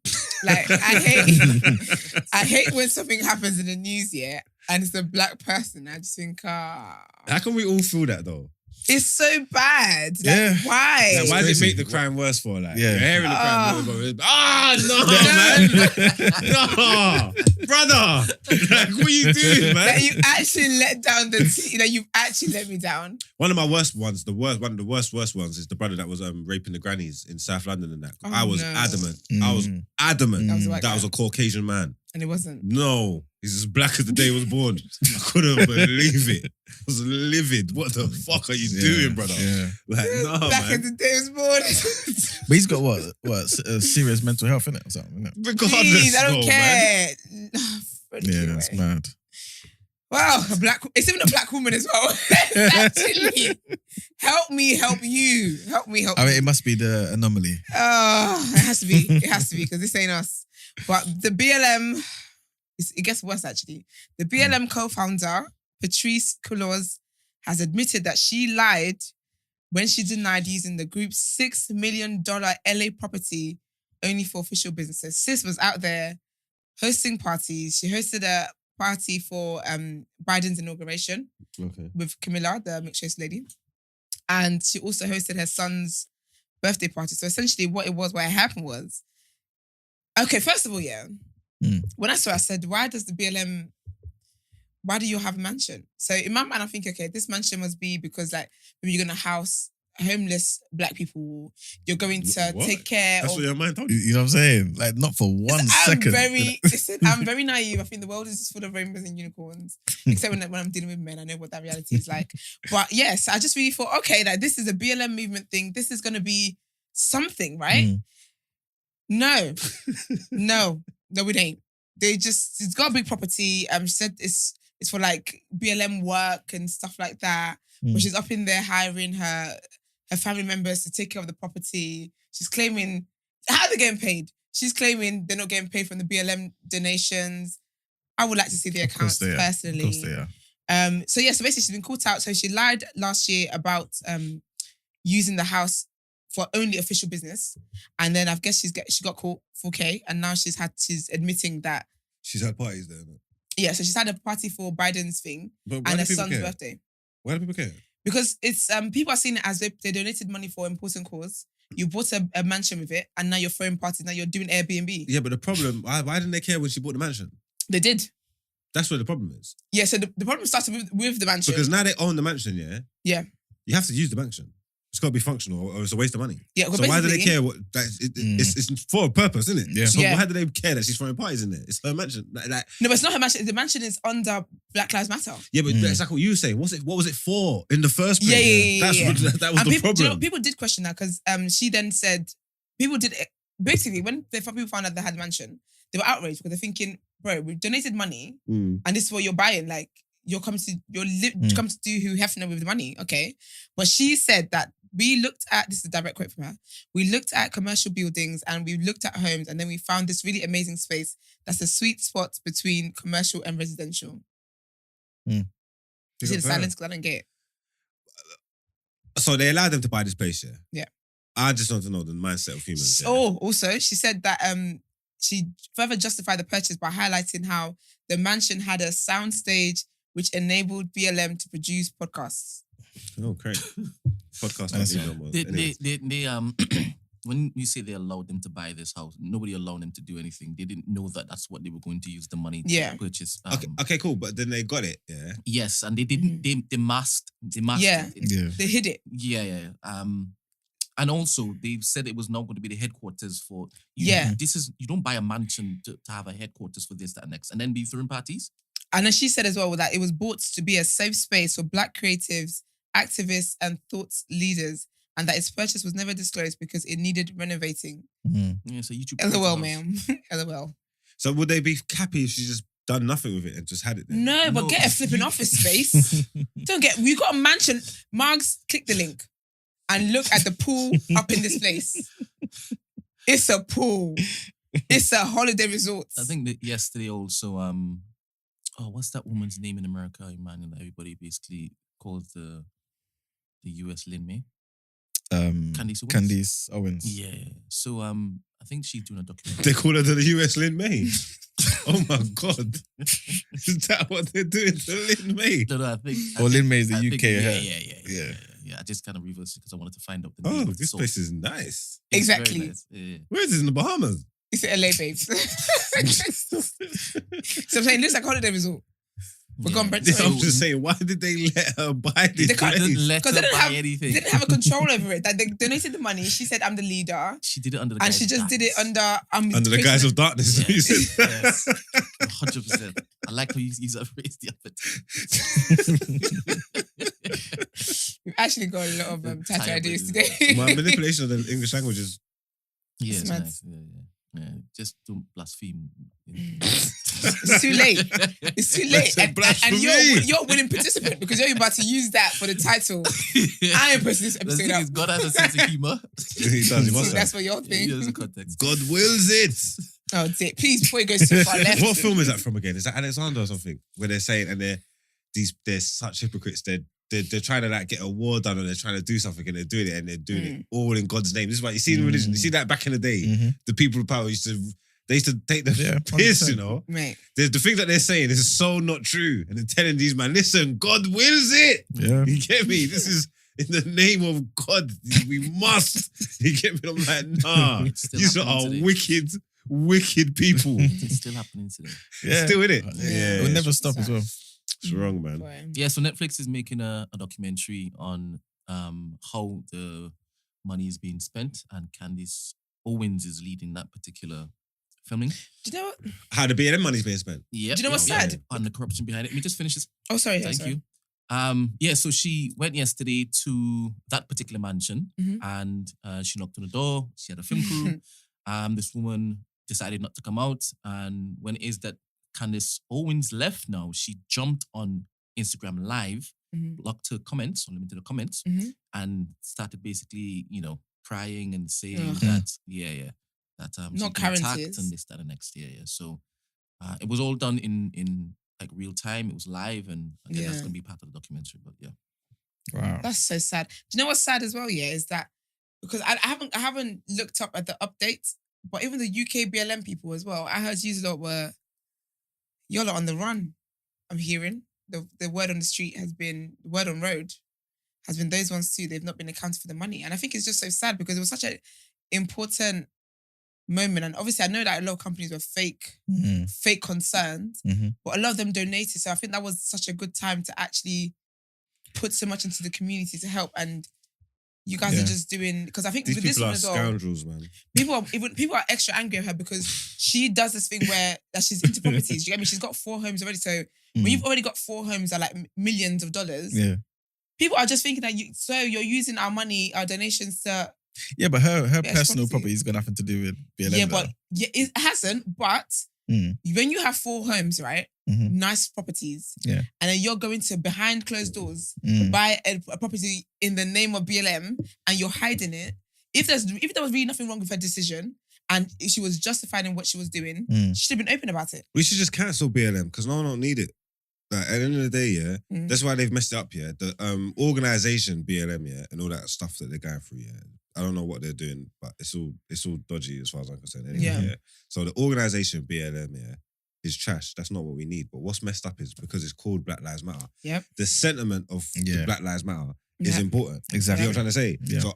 Like I hate when something happens in the news, yeah, and it's a black person. I just think, How can we all feel that though? it's so bad. Like, Yeah. why? Like, why does it crazy. make the crime worse for? Like, Yeah. you're hearing the crime. No, brother. Like, what are you doing, man? That you actually let down you've actually let me down. One of my worst ones, one of the worst ones is the brother that was raping the grannies in South London and that. Oh, I was no. adamant. I was adamant That was a white that guy. was a Caucasian man. And it wasn't. No, he's as black as the day he was born. I couldn't believe it. I was livid. What the fuck are you doing, brother? Yeah. Like, no, Back man. in the day was born. But he's got serious mental health in it or something, innit? Regardless, Please, I don't though, man. care. Yeah, that's mad. Wow, it's even a black woman as well. Actually, help me, help you. Help me, help I mean, you. it must be the anomaly. Oh, it has to be. It has to be because this ain't us. But the BLM, it gets worse actually. The BLM co-founder, Patrice Cullors, has admitted that she lied when she denied using the group's $6 million LA property only for official businesses. Sis was out there hosting parties. She hosted a party for Biden's inauguration with Camilla, the mixed race lady. And she also hosted her son's birthday party. So essentially what happened was, okay, first of all, when I saw it, I said, why do you have a mansion? So in my mind, I think, okay, this mansion must be because like maybe you're going to house homeless black people. You're going to take care That's of... what your mind told you. You know what I'm saying? Like, not for one second. I'm very naive. I think the world is just full of rainbows and unicorns. Except when I'm dealing with men, I know what that reality is like. But yes, I just really thought, okay, like this is a BLM movement thing. This is going to be something, right? No, it ain't. It's got a big property. Said it's for like BLM work and stuff like that. But she's up in there hiring her family members to take care of the property. She's claiming, how are they getting paid? She's claiming they're not getting paid from the BLM donations. I would like to see the accounts personally. Of course they are. So basically she's been caught out. So she lied last year about using the house for only official business. And then I guess she got caught 4K and now she's admitting that. She's had parties there, innit? Yeah, so she's had a party for Biden's thing But why and do her people son's care? birthday. Why do people care? Because it's people are seeing it as they donated money for an important cause. You bought a mansion with it, and now you're throwing parties. Now you're doing Airbnb. Yeah, but the problem, why didn't they care when she bought the mansion? They did. That's where the problem is. Yeah. So the problem started with the mansion. Because now they own the mansion, yeah? Yeah. You have to use the mansion. It's got to be functional or it's a waste of money. Yeah. So why do they care? It's for a purpose, isn't it? Yeah. So Yeah. why do they care that she's throwing parties in there? It's her mansion. Like, No, but it's not her mansion. The mansion is under Black Lives Matter. yeah, but it's like what you were saying. What was it for in the first place? Yeah. That was And the people, problem. do you know, people did question that because she then said people did basically when people found out they had a mansion, they were outraged because they're thinking, bro, we donated money and this is what you're buying. Like you're coming to do who Hefner with the money, okay? But she said that we looked at, this is a direct quote from her, we looked at commercial buildings and we looked at homes and then we found this really amazing space that's a sweet spot between commercial and residential. You see the silence because I don't get it. So they allowed them to buy this place, yeah? Yeah. I just want to know the mindset of humans. Yeah. Oh, also, she said that she further justified the purchase by highlighting how the mansion had a soundstage which enabled BLM to produce podcasts. Oh, great. Podcast. When you say they allowed them to buy this house, nobody allowed them to do anything. They didn't know that that's what they were going to use the money to purchase. Okay, cool. But then they got it, yeah? Yes, and they didn't, they masked it. They hid it. Yeah. And also, they said it was not going to be the headquarters for... You don't buy a mansion to have a headquarters for this, that, and next, and then be throwing parties. And then she said as well that it was bought to be a safe space for Black creatives, activists, and thought leaders, and that its purchase was never disclosed because it needed renovating. Yeah, so YouTube... LOL, ma'am. LOL. So would they be happy if she just done nothing with it and just had it there? No, but get a flipping office space. We got a mansion. Margs, click the link and look at the pool up in this place. It's a pool. It's a holiday resort. I think that yesterday also, what's that woman's name in America, man, that everybody basically calls the US Lin May? Candice Owens. Yeah. So I think she's doing a documentary. They call her the US Lin May. Oh my God. Is that what they're doing to Lin May? No, I think... Lin May is the UK. Yeah, I just kind of reversed it because I wanted to find out the name. Oh, this place is nice. Exactly. Nice. Yeah. Where is this, in the Bahamas? It's in LA, babes. So I'm saying, it looks like a holiday resort. We're gone, Brent. I'm just saying, why did they let her buy this place? Because they didn't have a control over it. Like, they donated the money. She said, I'm the leader. She did it under the guise of darkness. And she just did it under the guise of darkness. Yes. 100%. I like how you use that phrase the other day. We've actually got a lot of tattoo ideas today. My manipulation of the English language is... Yeah, it's nice. Yeah. Just don't blaspheme. It's too late. It's too late. And you're a willing participant because you're about to use that for the title. I am posting this episode up. God has a sense of humour. He does. He must. That's what you're thinking. He knows the context. God wills it. Oh, dear. Please, before it goes too far left. What film is that from again? Is that Alexander or something? Where they're saying, and they're such hypocrites. They're trying to like get a war done, or they're trying to do something, and they're doing it all in God's name. This is why you see in religion. You see that back in the day, the people of power used to take the piss, you know. Right. The things that they're saying is so not true, and they're telling these man, listen, God wills it. Yeah, you get me. This is in the name of God. We must. You get me. I'm like, nah. These are wicked people. It's still happening today. Yeah, still in it. Yeah, it will never stop as well. It's wrong, man. Yeah, so Netflix is making a documentary on how the money is being spent, and Candice Owens is leading that particular filming. Do you know what? How the BLM money's being spent? Yeah. Do you know what's sad? And the corruption behind it. Let me just finish this. Oh, sorry. Thank you. Yeah, so she went yesterday to that particular mansion and she knocked on the door. She had a film crew. This woman decided not to come out, and when it is that Candice Owens left now, she jumped on Instagram Live, blocked her comments, or limited her comments, and started basically, crying and saying that, that not attacked and this, that, and next. Yeah. So it was all done in like real time. It was live, and again, that's gonna be part of the documentary. But yeah, wow, that's so sad. Do you know what's sad as well? Yeah, is that because I haven't looked up at the updates, but even the UK BLM people as well, I heard you lot were. Y'all are on the run. I'm hearing the word on the street has been the word on road has been those ones too. They've not been accounted for the money, and I think it's just so sad because it was such an important moment. And obviously, I know that a lot of companies were fake concerned, but a lot of them donated. So I think that was such a good time to actually put so much into the community to help. And you guys are just doing, because I think these with this people one are as well, scoundrels, man. People are extra angry at her because she does this thing where that she's into properties. You get me? She's got 4 homes already. So when you've already got 4 homes at like millions of dollars, people are just thinking that you're using our money, our donations to. Yeah, but her personal property is got nothing to do with BLM. Yeah, but it hasn't. But When you have 4 homes, right? Nice properties. Yeah. And then you're going to behind closed doors buy a property in the name of BLM and you're hiding it. If there was really nothing wrong with her decision and she was justified in what she was doing, she should have been open about it. We should just cancel BLM because no one don't need it. Like, at the end of the day, yeah, that's why they've messed it up, yeah. The organisation BLM, yeah, and all that stuff that they're going through, yeah. I don't know what they're doing, but it's all dodgy as far as I'm concerned. Anyway, yeah. So the organisation BLM, yeah, is trash. That's not what we need. But what's messed up is because it's called Black Lives Matter. Yep. The sentiment of the Black Lives Matter is important. Exactly. You know what I'm trying to say? Yeah. So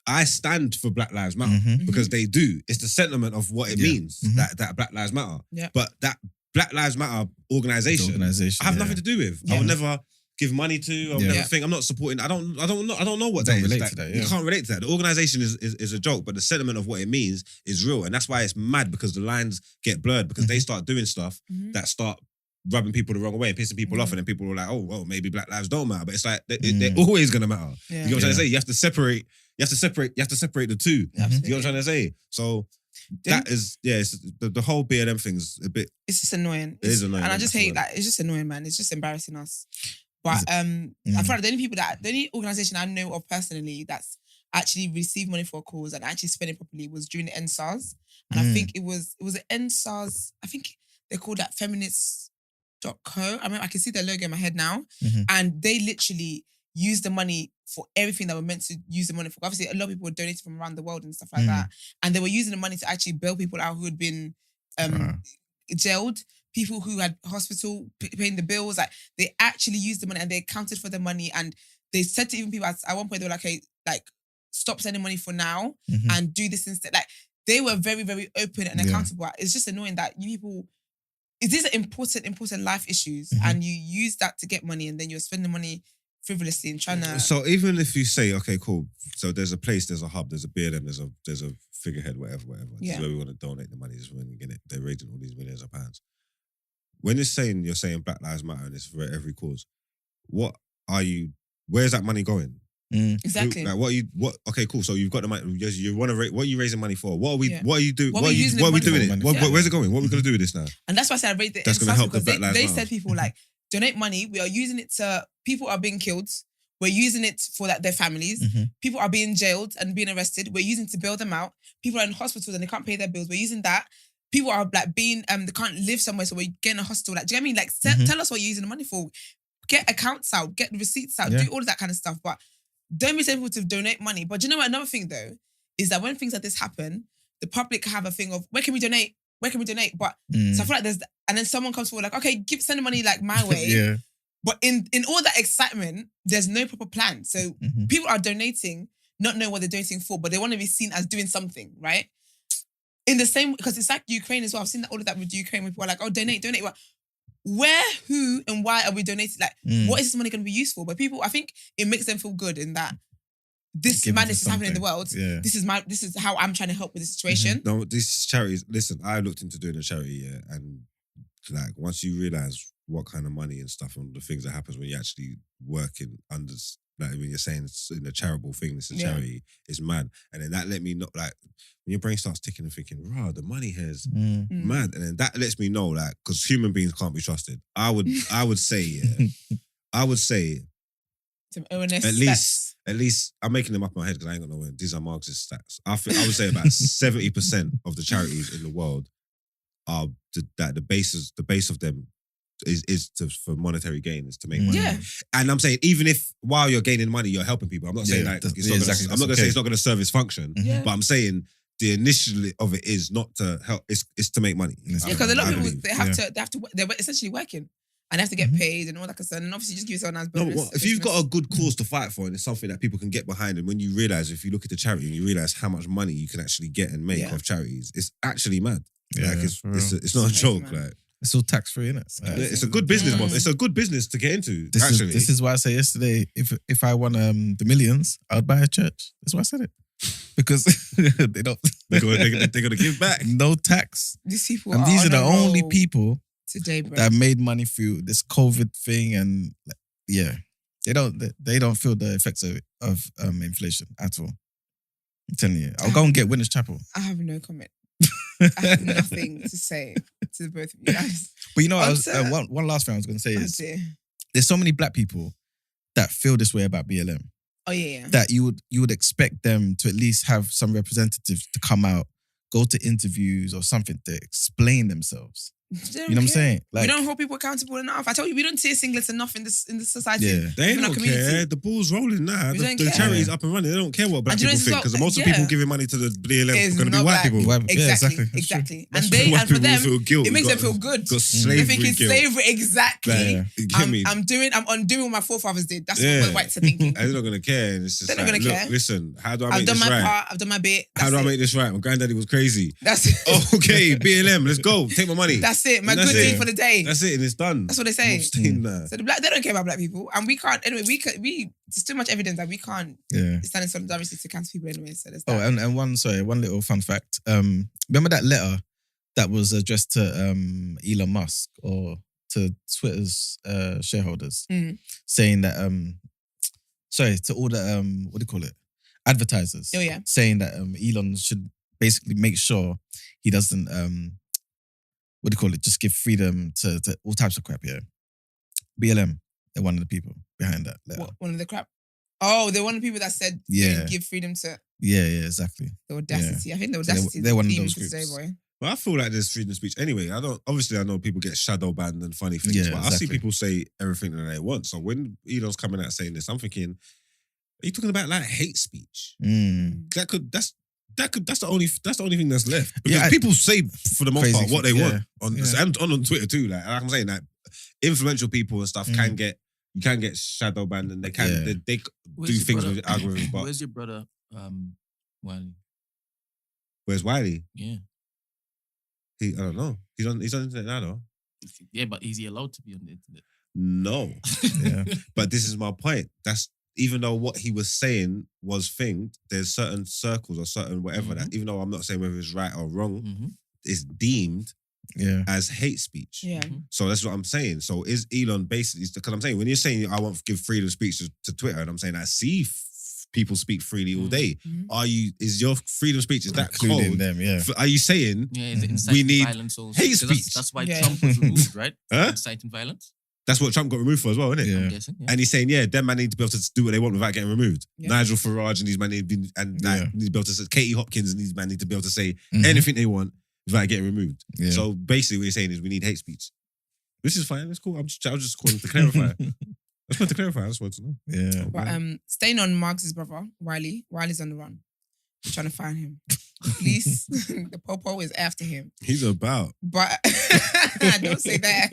I stand for Black Lives Matter because they do. It's the sentiment of what it means that Black Lives Matter. Yeah. But that Black Lives Matter organisation, I have nothing to do with. I will never give money to. I'll never think. I'm not supporting. I don't know what that is. Relate like, to that, you can't relate to that. The organisation is a joke, but the sentiment of what it means is real, and that's why it's mad because the lines get blurred because they start doing stuff that start rubbing people the wrong way, pissing people off, and then people are like, oh, well, maybe Black lives don't matter, but it's like they're always gonna matter. Yeah. You know what I'm trying to say? You have to separate the two. Absolutely. You know what I'm trying to say? So that is, it's, the whole BLM thing's a bit. It's just annoying. It is annoying. And I just hate that. It's just annoying, man. It's just embarrassing us. But I feel like the only organisation I know of personally that's actually received money for a cause and actually spent it properly was during the NSARS. And I think it was the NSARS, I think they're called that feminists.co. I mean, I can see their logo in my head now. And they literally used the money for everything that were meant to use the money for. Obviously, a lot of people were donating from around the world and stuff like that. And they were using the money to actually bail people out who had been jailed, people who had hospital paying the bills. Like, they actually used the money and they accounted for the money. And they said to even people at one point, they were like, hey, like, stop sending money for now and do this instead. Like, they were very, very open and accountable. It's just annoying that you people, these are important life issues and you use that to get money and then you're spending money frivolously and trying to... So even if you say, okay, cool, so there's a place, there's a hub, there's a BLM, there's a figurehead, whatever. This is where we want to donate the money. This is when we get it. They're raising all these millions of pounds. When you're saying Black Lives Matter and it's for every cause, where's that money going? Exactly. Like okay, cool. So you've got the money. You want to what are you raising money for? What are we doing? What are we doing it? Where's it going? What are we going to do with this now? And that's why I said I rate it. That's going to help the because Black Lives they Matter. said people like, donate money. We are using it to, people are being killed. We're using it for their families. People are being jailed and being arrested. We're using it to bail them out. People are in hospitals and they can't pay their bills. We're using that. People are like being, they can't live somewhere, so we're getting a hostel. Like, do you know what I mean? Like, tell us what you're using the money for. Get accounts out, get the receipts out, do all of that kind of stuff. But don't be saying people to donate money. But do you know what? Another thing though, is that when things like this happen, the public have a thing of, where can we donate? Where can we donate? But so I feel like and then someone comes forward like, okay, send the money like my way. But in all that excitement, there's no proper plan. So people are donating, not knowing what they're donating for, but they want to be seen as doing something, right? In the same, because it's like Ukraine as well. I've seen all of that with Ukraine. People are like, oh, donate. Well, where, who, and why are we donating? Like, what is this money going to be used for? But people, I think it makes them feel good in that this madness is happening in the world. Yeah. This is how I'm trying to help with the situation. No, these charities, listen, I looked into doing a charity, and like once you realise what kind of money and stuff and the things that happens when you actually work in under, like when you're saying it's in a charitable thing, this is a charity, it's mad. And then that let me know, like, when your brain starts ticking and thinking, rah, the money here is mad. And then that lets me know, like, because human beings can't be trusted. I would say some ONS at least I'm making them up in my head because I ain't got no way. These are Marxist stats. I would say about 70% of the charities in the world are the base of them is for monetary gain, is to make money. Yeah. And I'm saying, even if while you're gaining money, you're helping people. I'm not saying like it's not gonna, I'm not going to say it's not going to serve its function, but I'm saying the initial of it is not to help. It's to make money. Because a lot of people they have to they're essentially working and they have to get paid and all that kind of stuff. And obviously, just give yourself a nice bonus. No, if you've got a good cause to fight for and it's something that people can get behind, and when you realise, if you look at the charity and you realise how much money you can actually get and make off charities, it's actually mad. Like it's not a joke. Like, it's all tax free, isn't it? It's a good business model. It's a good business to get into. This is why I say yesterday, if I won the millions, I would buy a church. That's why I said it. Because they don't. They're gonna give back. No tax. These people, and these are the only people today, Brent, that mave money through this COVID thing, and they don't feel the effects of inflation at all. I'm telling you, I'll go and get Winners Chapel. I have no comment. I have nothing to say to the both of you guys. But you know, one last thing I was going to say is there's so many black people that feel this way about BLM. Oh yeah. That you would expect them to at least have some representatives to come out, go to interviews or something to explain themselves. You know what I'm saying? Like, we don't hold people accountable enough. I told you, we don't tear singlets enough in this society. Yeah. They don't care. The ball's rolling now. The charity's up and running. They don't care what black people think because most of the people giving money to the BLM are going to be white people. Exactly. And for them, it makes them feel good. They're thinking slavery. Exactly. I'm doing what my forefathers did. That's what the whites are thinking. They're not going to care. They're not going to care. Listen, how do I make this right? I've done my part. I've done my bit. How do I make this right? My granddaddy was crazy. That's it. Okay, BLM, let's go. Take my money. That's it. My good deed for the day. That's it, and it's done. That's what they say. So they don't care about black people, and we can't. Anyway, there's too much evidence that we can't stand in solidarity to cancel people anyway. So there's that. And one little fun fact. Remember that letter that was addressed to Elon Musk or to Twitter's shareholders, saying that to all the what do you call it, advertisers. Oh yeah, saying that Elon should basically make sure he doesn't what do you call it? Just give freedom to all types of crap, yeah. BLM, they're one of the people behind that letter. What, one of the crap? Oh, they're one of the people that said give freedom to... Yeah, exactly. The audacity. Yeah. I think the audacity they're one of those groups. Today, boy. Well, I feel like there's freedom of speech anyway. I know people get shadow banned and funny things, but I see people say everything that they want. So when Elon's coming out saying this, I'm thinking, are you talking about like hate speech? That's the only thing that's left. Because people say for the most part what they want on Twitter too. Like I'm saying, like influential people and stuff can get shadow banned and they do things with algorithms. But where's your brother, Wiley? Where's Wiley? Yeah, I don't know. He's on the internet now though. Yeah, but is he allowed to be on the internet? No. But this is my point. That's even though what he was saying was thinged, there's certain circles or certain whatever that, even though I'm not saying whether it's right or wrong, it's deemed as hate speech. Yeah. So that's what I'm saying. So is Elon basically, because I'm saying, when you're saying I want to give freedom of speech to Twitter, and I'm saying I see people speak freely all day, is your freedom of speech, is that including them, are you saying we need hate speech? That's why Trump was removed, right? Inciting violence. That's what Trump got removed for as well, isn't it? Yeah. I'm guessing, And he's saying, them man need to be able to do what they want without getting removed. Yeah. Nigel Farage and these man need to be able to say, Katie Hopkins and these man need to be able to say anything they want without getting removed. Yeah. So basically what you're saying is we need hate speech. This is fine, it's cool. I was just calling to clarify. I just wanted to clarify, I just wanted to know. Yeah. But staying on Mark's brother, Wiley's on the run. We're trying to find him. Police, the popo is after him. He's about. But don't say that.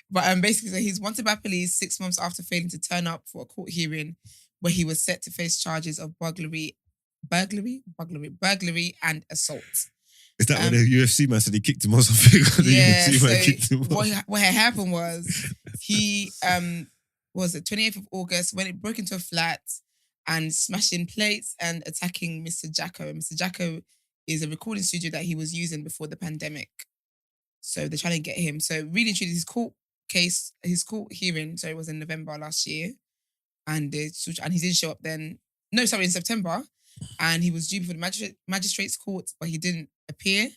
But basically, so he's wanted by police 6 months after failing to turn up for a court hearing where he was set to face charges of burglary and assault. Is that when the UFC man said he kicked him or something? What had happened was he was it 28th of August when it broke into a flat and smashing plates and attacking Mr. Jacko. And Mr. Jacko is a recording studio that he was using before the pandemic. So they're trying to get him. So really, his court hearing, it was in November last year. And he didn't show up then. No, sorry, in September. And he was due before the magistrate's court, but he didn't appear.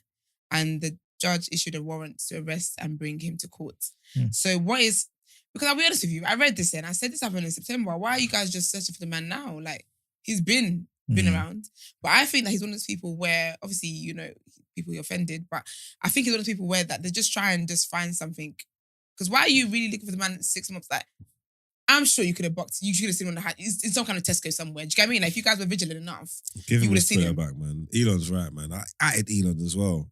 And the judge issued a warrant to arrest and bring him to court. So because I'll be honest with you, I read this and I said this happened in September. Why are you guys just searching for the man now? Like, he's been around. But I think that he's one of those people where, obviously, people he offended, but I think he's one of those people where that they just try and just find something. Because why are you really looking for the man 6 months? Like, I'm sure you could have boxed. You should have seen him on the in some kind of Tesco somewhere. Do you get what I mean? Like, if you guys were vigilant enough, give him you would have seen him back, man. Elon's right, man. I added Elon as well.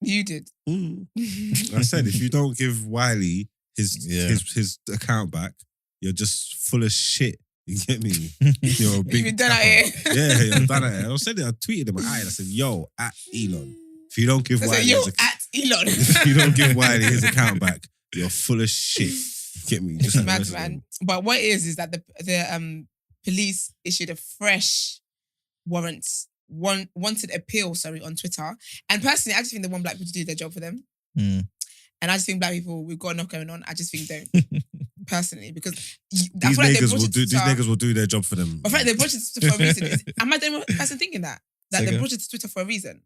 You did. I said if you don't give Wiley his account back, you're just full of shit. You get me? You're a big. You've done out here. Yeah, you're done out here. I said it. I tweeted him. I said, "Yo, at Elon, if you don't give Wiley, if you don't give Wiley his account back, you're full of shit." Get me? Just mad, man. But what it is that the police issued a fresh wanted appeal, on Twitter. And personally, I just think they want black people to do their job for them. And I just think black people, we've got enough going on. I just think don't. Personally, because these niggas will do their job for them. In fact, they brought it for a reason. Am I the only person thinking that? that they brought it to Twitter for a reason.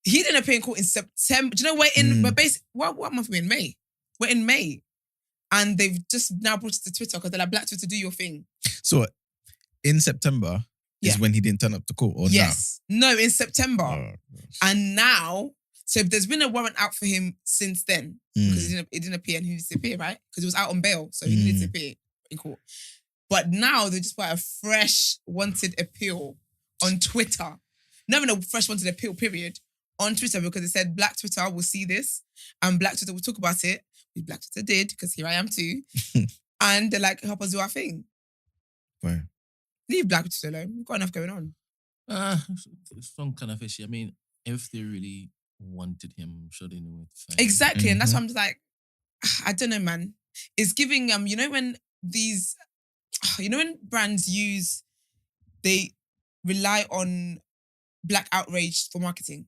He didn't appear in court in September. Do you know we're in? We're what month are we in? May. We're in May, and they've just now brought it to Twitter because they're like, Black Twitter, do your thing. So, in September is when he didn't turn up to court, or no, in September, and now. So there's been a warrant out for him since then because he didn't appear and he needed to appear, right? Because he was out on bail, so he needed to appear in court. But now they just put a fresh wanted appeal on Twitter. Not even a fresh wanted appeal, period, on Twitter because they said Black Twitter will see this and Black Twitter will talk about it, which Black Twitter did because here I am too. And they're like, help us do our thing. Right. Leave Black Twitter alone. We've got enough going on. It's some kind of fishy. I mean, if they really wanted him, sure they knew it. Exactly, and that's why I'm just like, I don't know, man. It's giving you know when brands they rely on Black outrage for marketing.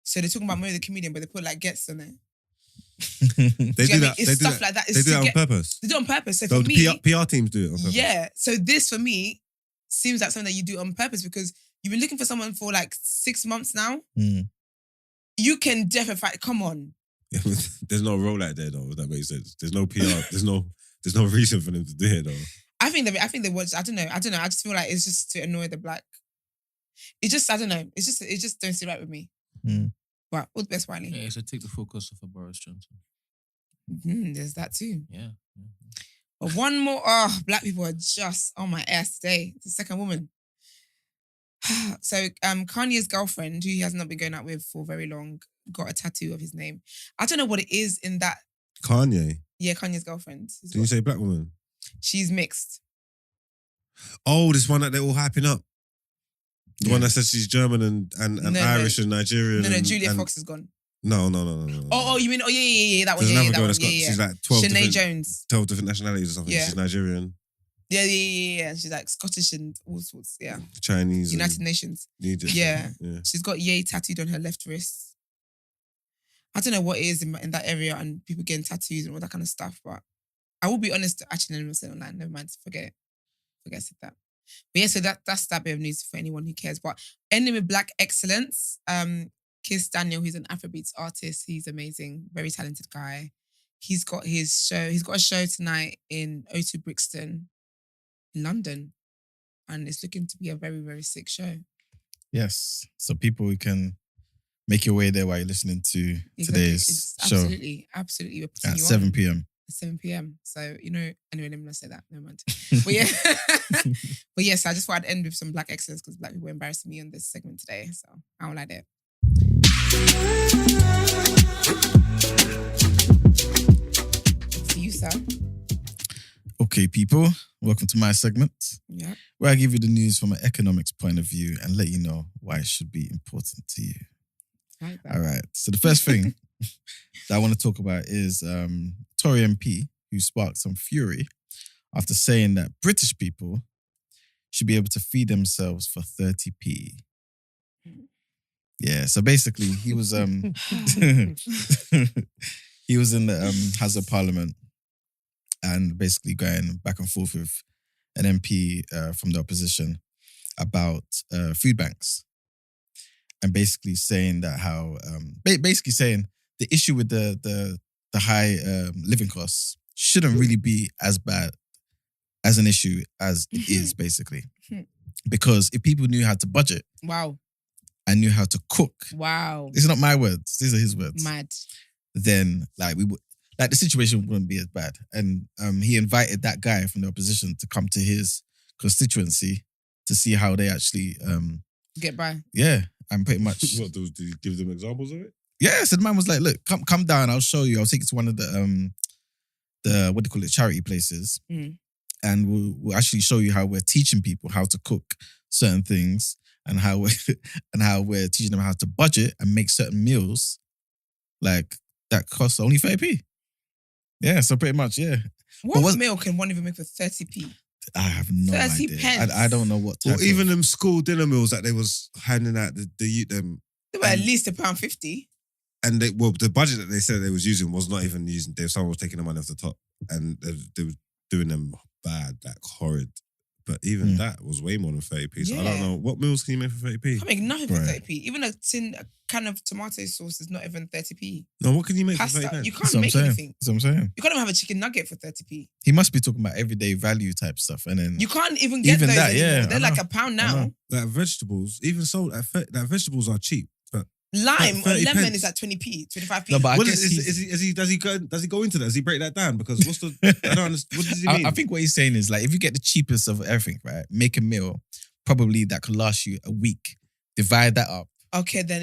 So they're talking about Mo the comedian, but they put like Gets on there. They do that. It's stuff like that. They do it on purpose. They do it on purpose. So the for me, PR teams do it on purpose. Yeah. So this for me seems like something that you do on purpose because you've been looking for someone for like 6 months now. You can definitely fight. Come on. There's no role out there though. If that makes sense. There's no PR. There's no reason for them to do it though. I think they watch. I don't know. I just feel like it's just to annoy the Black. It just, I don't know. It just don't sit right with me. But all the best, Wiley. Yeah, so take the focus off of Boris Johnson. There's that too. Yeah. But one more. Black people are just on my ass today. It's the second woman. So Kanye's girlfriend, who he has not been going out with for very long, got a tattoo of his name. I don't know what it is in that. Kanye? Yeah, Kanye's girlfriend. Did you say black woman? She's mixed. Oh, this one that they're all hyping up. The one that says she's German and Irish and Nigerian. No, Julia Fox is gone. No. Oh, you mean? Oh, yeah, that one. There's yeah, another that girl one. that's got, she's like 12 Sinead Jones. 12 different nationalities or something. Yeah. She's Nigerian. Yeah. She's like Scottish and all sorts. Yeah. Chinese. United Nations. Egypt. Yeah. She's got Yay tattooed on her left wrist. I don't know what it is in that area and people getting tattoos and all that kind of stuff, but I will be honest. Actually, no one said online. Never mind. Forget I said that. But yeah, so that's that bit of news for anyone who cares. But ending with Black excellence, Kizz Daniel, who's an Afrobeats artist. He's amazing, very talented guy. He's got his show. He's got a show tonight in O2 Brixton, in London, and it's looking to be a very, very sick show. Yes, so people who can make your way there while you're listening to today's show. Absolutely. We're at 7 p.m. 7 p.m. So, anyway, let me not say that. No mind. But yeah. But yes, I just thought I'd end with some Black excellence because Black people are embarrassing me on this segment today. So I don't like it. To you, sir. Okay, people. Welcome to my segment. Yeah. Where I give you the news from an economics point of view and let you know why it should be important to you. Like that. All right. So the first thing that I want to talk about is Tory MP, who sparked some fury after saying that British people should be able to feed themselves for 30p. Yeah, so basically he was he was in the House of Parliament and basically going back and forth with an MP from the opposition about food banks. And basically saying that how basically saying the issue with the high living costs shouldn't really be as bad as an issue as it is, basically. Because if people knew how to budget, wow, and knew how to cook, wow, these are not my words, these are his words. Mad. Then the situation wouldn't be as bad. And he invited that guy from the opposition to come to his constituency to see how they actually get by. Yeah, and pretty much. What, did you give them examples of it? Yeah, so the man was like, look, come down, I'll show you. I'll take you to one of the what do you call it, charity places. And we'll actually show you how we're teaching people how to cook certain things and how we're teaching them how to budget and make certain meals like that costs only 30p. Yeah, so pretty much, yeah. What meal can one even make for 30p? I have no 30 idea. pence. I don't know what type or even them school dinner meals that they was handing out the youth them. They were at least £1.50. And the budget that they said they was using was not even using. Someone was taking the money off the top, and they were doing them bad, like horrid But even that was way more than 30p. So I don't know. What meals can you make for 30p? I can't make nothing for 30p. Even a can of tomato sauce is not even 30p. No, what can you make Pasta, for 30p? you can't make anything. That's what I'm saying. You can't even have a chicken nugget for 30p. He must be talking about everyday value type stuff. And then you can't even get those that, anymore. yeah, They're like £1 now. Like vegetables, even so, like vegetables are cheap. But lime or lemon pence. is at 20p, 25p. No, but does he go into that? Does he break that down? Because what's the I don't understand. What does he mean? I think what he's saying is like if you get the cheapest of everything, right? Make a meal, probably that could last you a week. Divide that up. Okay, then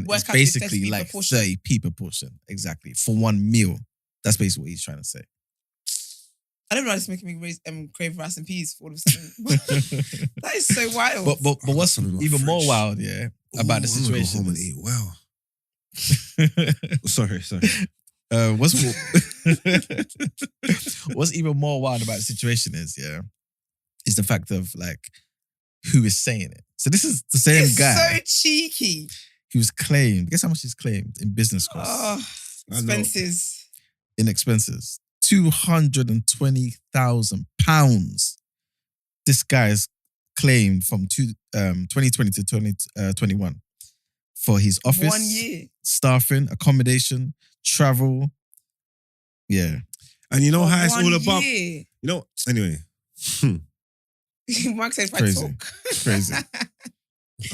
it's basically like 30p per portion. Exactly. For one meal. That's basically what he's trying to say. I don't know why it's making me crave rice and peas all of a sudden. That is so wild. But what's even more wild, about the situation. I'm gonna eat well. Sorry. What's even more wild about the situation is the fact of like who is saying it. So this is the same guy. So cheeky. He was claimed. Guess how much he's claimed in business costs? Oh, expenses. In expenses. £220,000. This guy's claimed from 2020 to 2021 for his office, 1 year, staffing, accommodation, travel. Yeah. And you know how it's all about. Year. You know, anyway. Mark said, Crazy. talk. Crazy.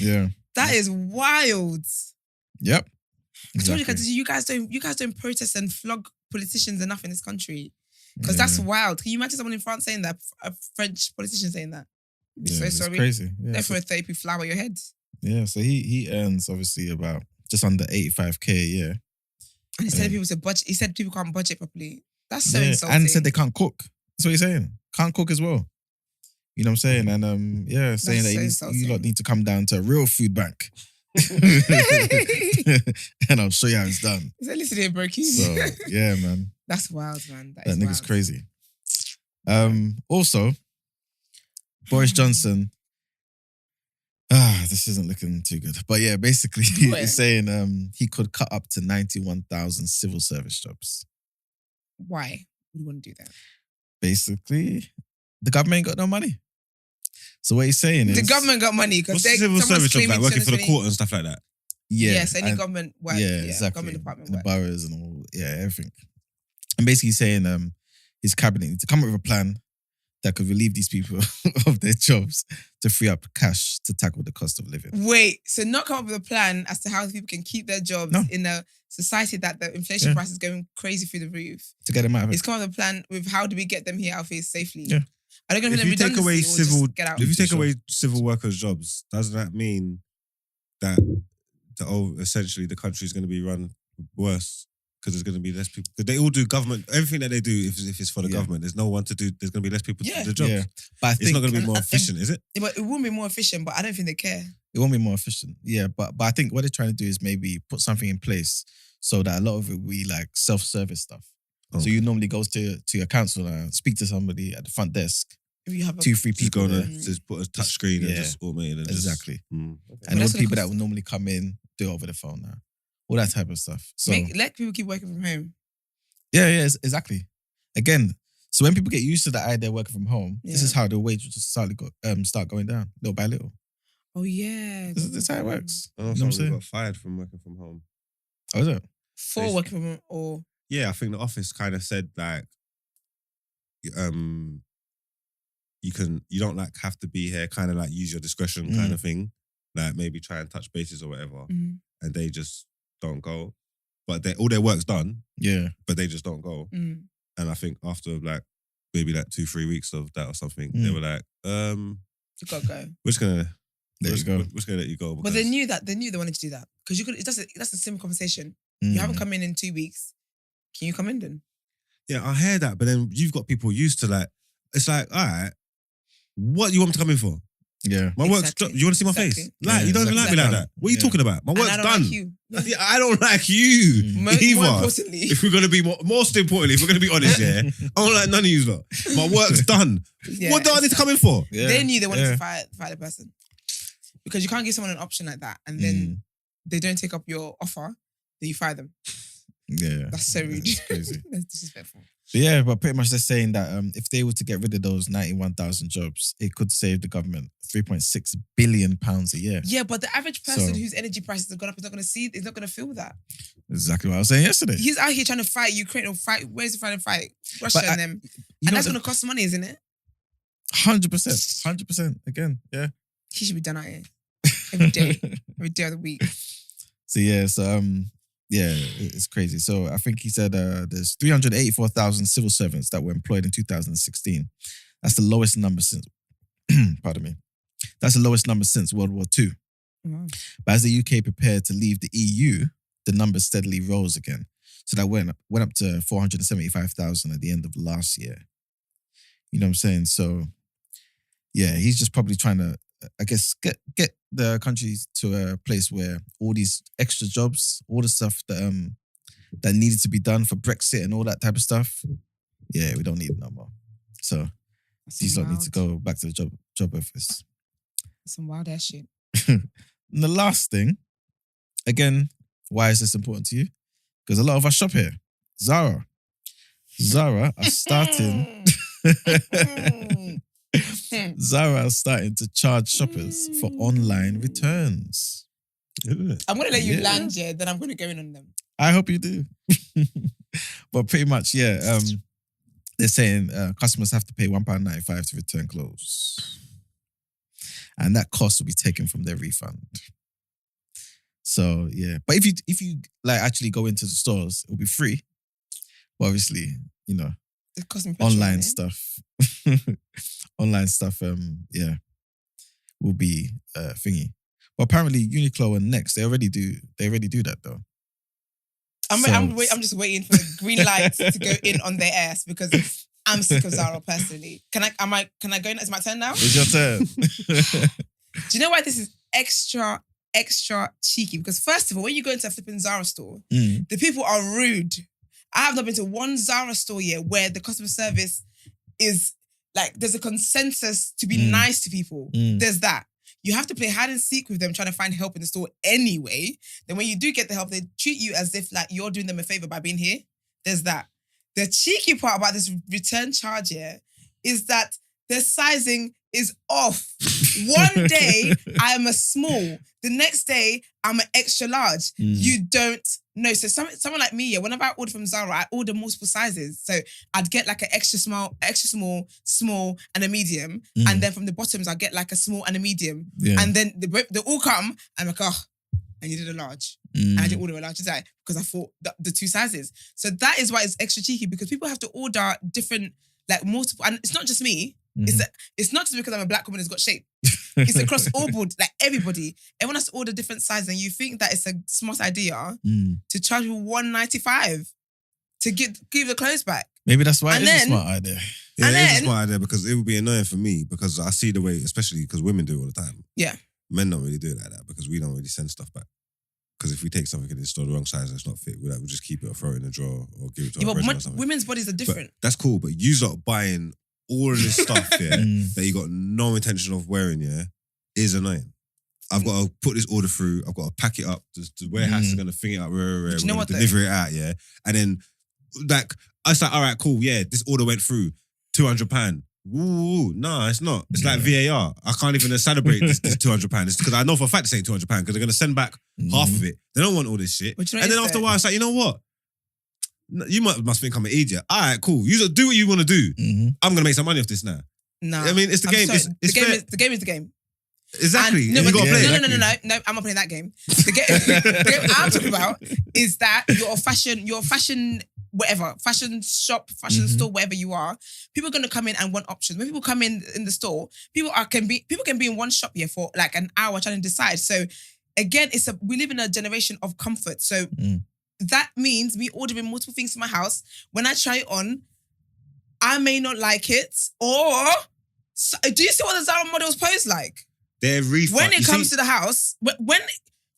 Yeah. That is wild. Yep. Exactly. You guys don't protest and flog politicians enough in this country. Because that's wild. Can you imagine someone in France saying that? A French politician saying that? I'd be so sorry. Crazy. Yeah, Therefore, a 30p flower your head. Yeah, so he earns obviously about just under 85k a year. And he's telling people to budget. He said people can't budget properly. That's so insulting. And said they can't cook. That's what he's saying. Can't cook as well. You know what I'm saying? And saying that you lot need to come down to a real food bank. And I'll show you how it's done. Is that listen here, Brokey? So yeah, man. That's wild, man. That nigga's wild. crazy. Also, Boris Johnson. This isn't looking too good. But yeah, basically he's saying he could cut up to 91,000 civil service jobs. Why would you want to do that? Basically, the government ain't got no money. So what he's saying is the government got money because what's civil service jobs like? Working for the court and stuff like that. Yeah. Yes, any government work. Yeah, exactly. Government department and work. The boroughs and all, everything. And basically saying his cabinet needs to come up with a plan that could relieve these people of their jobs to free up cash to tackle the cost of living. Wait, so not come up with a plan as to how people can keep their jobs in a society that the inflation price is going crazy through the roof. To get them out of it. It's come up with a plan with how do we get them here out of here safely. Yeah. Are they going to If you take away civil civil workers' jobs, doesn't that mean that essentially the country is going to be run worse? Because there's going to be less people. Because they all do government. Everything that they do, if it's for the government, there's no one to do. There's going to be less people to do the jobs. Yeah. But I think it's not going to be more efficient, is it? It won't be more efficient, but I don't think they care. It won't be more efficient. Yeah, but I think what they're trying to do is maybe put something in place so that a lot of it will be like self-service stuff. Okay. So you normally go to your council and speak to somebody at the front desk. If you have 2-3 people going to just put a touch screen and just automate it. Exactly. Okay. And those people that will normally come in, do it over the phone now. All that type of stuff. So let people keep working from home. Yeah, exactly. Again, so when people get used to the idea of working from home, this is how the wage will just start going down little by little. Oh yeah, this is how it works. I know someone got fired from working from home. Oh, is it? For working from home, or yeah, I think the office kind of said like, you don't like have to be here, kind of like use your discretion kind of thing, like maybe try and touch bases or whatever, and they just don't go. But all their work's done. Yeah. But they just don't go. And I think after like maybe like 2-3 weeks of that or something, they were like, you gotta go. We're just gonna let you go. We're just gonna let you go. But they knew they wanted to do that. Because you could that's the same conversation. You haven't come in 2 weeks. Can you come in then? Yeah, I hear that, but then you've got people used to like, it's like, all right, what you want me to come in for? Yeah. My work's done. You want to see my face? Like, you don't even like me like that. What are you talking about? My work's done. Like you. I don't like you either. More importantly. If we're going to be most importantly, if we're going to be honest, I don't like none of you lot. My work's done. What do I need to come in for? Yeah. They knew they wanted to fire the person. Because you can't give someone an option like that and then they don't take up your offer, then you fire them. Yeah. That's so rude. That's crazy. That's disrespectful. But yeah, but pretty much they're saying that if they were to get rid of those 91,000 jobs, it could save the government £3.6 billion a year. Yeah, but the average person whose energy prices have gone up is not going to he's not going to feel that. Exactly what I was saying yesterday. He's out here trying to fight Ukraine or fight. Where's he trying to fight? Russia and them. And that's going to cost money, isn't it? 100%. 100%. Again, yeah. He should be done out here. Every day. Every day of the week. So yeah, yeah, it's crazy. So I think he said there's 384,000 civil servants that were employed in 2016. That's the lowest number since, pardon me. That's the lowest number since World War II. Wow. But as the UK prepared to leave the EU, the numbers steadily rose again. So that went up to 475,000 at the end of last year. You know what I'm saying? So yeah, he's just probably trying to, I guess, get the country to a place where all these extra jobs, all the stuff that needed to be done for Brexit and all that type of stuff, yeah, we don't need it no more. So these lot need to go back to the job office. Some wild ass shit. And the last thing, again, why is this important to you? Because a lot of us shop here. Zara are starting. Zara is starting to charge shoppers for online returns. I'm going to let you land here, then I'm going to go in on them. I hope you do. But pretty much, yeah, they're saying customers have to pay £1.95 to return clothes. And that cost will be taken from their refund. So, yeah. But if you like actually go into the stores, it'll be free. But obviously, you know, online stuff. Online stuff, yeah, will be thingy. But apparently Uniqlo and Next, they already do that though. I'm just waiting for the green light to go in on their ass because I'm sick of Zara personally. Can I go? It's my turn now? It's your turn. Do you know why this is extra cheeky? Because first of all, when you go into a flipping Zara store, the people are rude. I have not been to one Zara store yet where the customer service is like, there's a consensus to be nice to people. There's that. You have to play hide and seek with them trying to find help in the store anyway. Then when you do get the help, they treat you as if like you're doing them a favor by being here. There's that. The cheeky part about this return charge here is that their sizing is off. One day, I am a small. The next day, I'm an extra large. You don't know. So someone like me, yeah, whenever I order from Zara, I order multiple sizes. So I'd get like an extra small, small, and a medium. And then from the bottoms, I'd get like a small and a medium. Yeah. And then they all come, I'm like, oh, I needed a large. And I didn't order a large today because I thought the two sizes. So that is why it's extra cheeky, because people have to order different, like multiple, and it's not just me. It's not just because I'm a black woman who's got shape. It's across all board, like everybody. Everyone has to order different sizes, and you think that it's a smart idea to charge you $1.95 to give the clothes back. Maybe that's why it's a smart idea. Yeah, it is a smart idea because it would be annoying for me because I see the way, especially because women do it all the time. Yeah. Men don't really do it like that because we don't really send stuff back. Because if we take something and it's still the wrong size and it's not fit, we'll just keep it or throw it in a drawer or give it to our brethren or something. Women's bodies are different. But that's cool, but you lot buying all of this stuff that you got no intention of wearing, is annoying. I've got to put this order through. I've got to pack it up. The warehouse is going to thing it up. We're going to deliver it out, And then, like, I was like, all right, cool, this order went through. £200. Ooh, no, it's not. It's like VAR. I can't even celebrate this £200. It's because I know for a fact this ain't £200 because they're going to send back half of it. They don't want all this shit. And then after a while, it's like, you know what? You must think I'm an idiot. All right, cool. You do what you want to do. I'm going to make some money off this now. No. I mean, it's the game. The game is the game. Exactly. And you got to play it. No, I'm not playing that game. The game I'm talking about is that your fashion whatever, fashion shop, fashion store, wherever you are, people are going to come in and want options. When people come in the store, people can be in one shop here for like an hour trying to decide. So again, we live in a generation of comfort. So that means me ordering multiple things to my house. When I try it on, I may not like it. Or do you see what the Zara models pose like? They're when it comes to the house,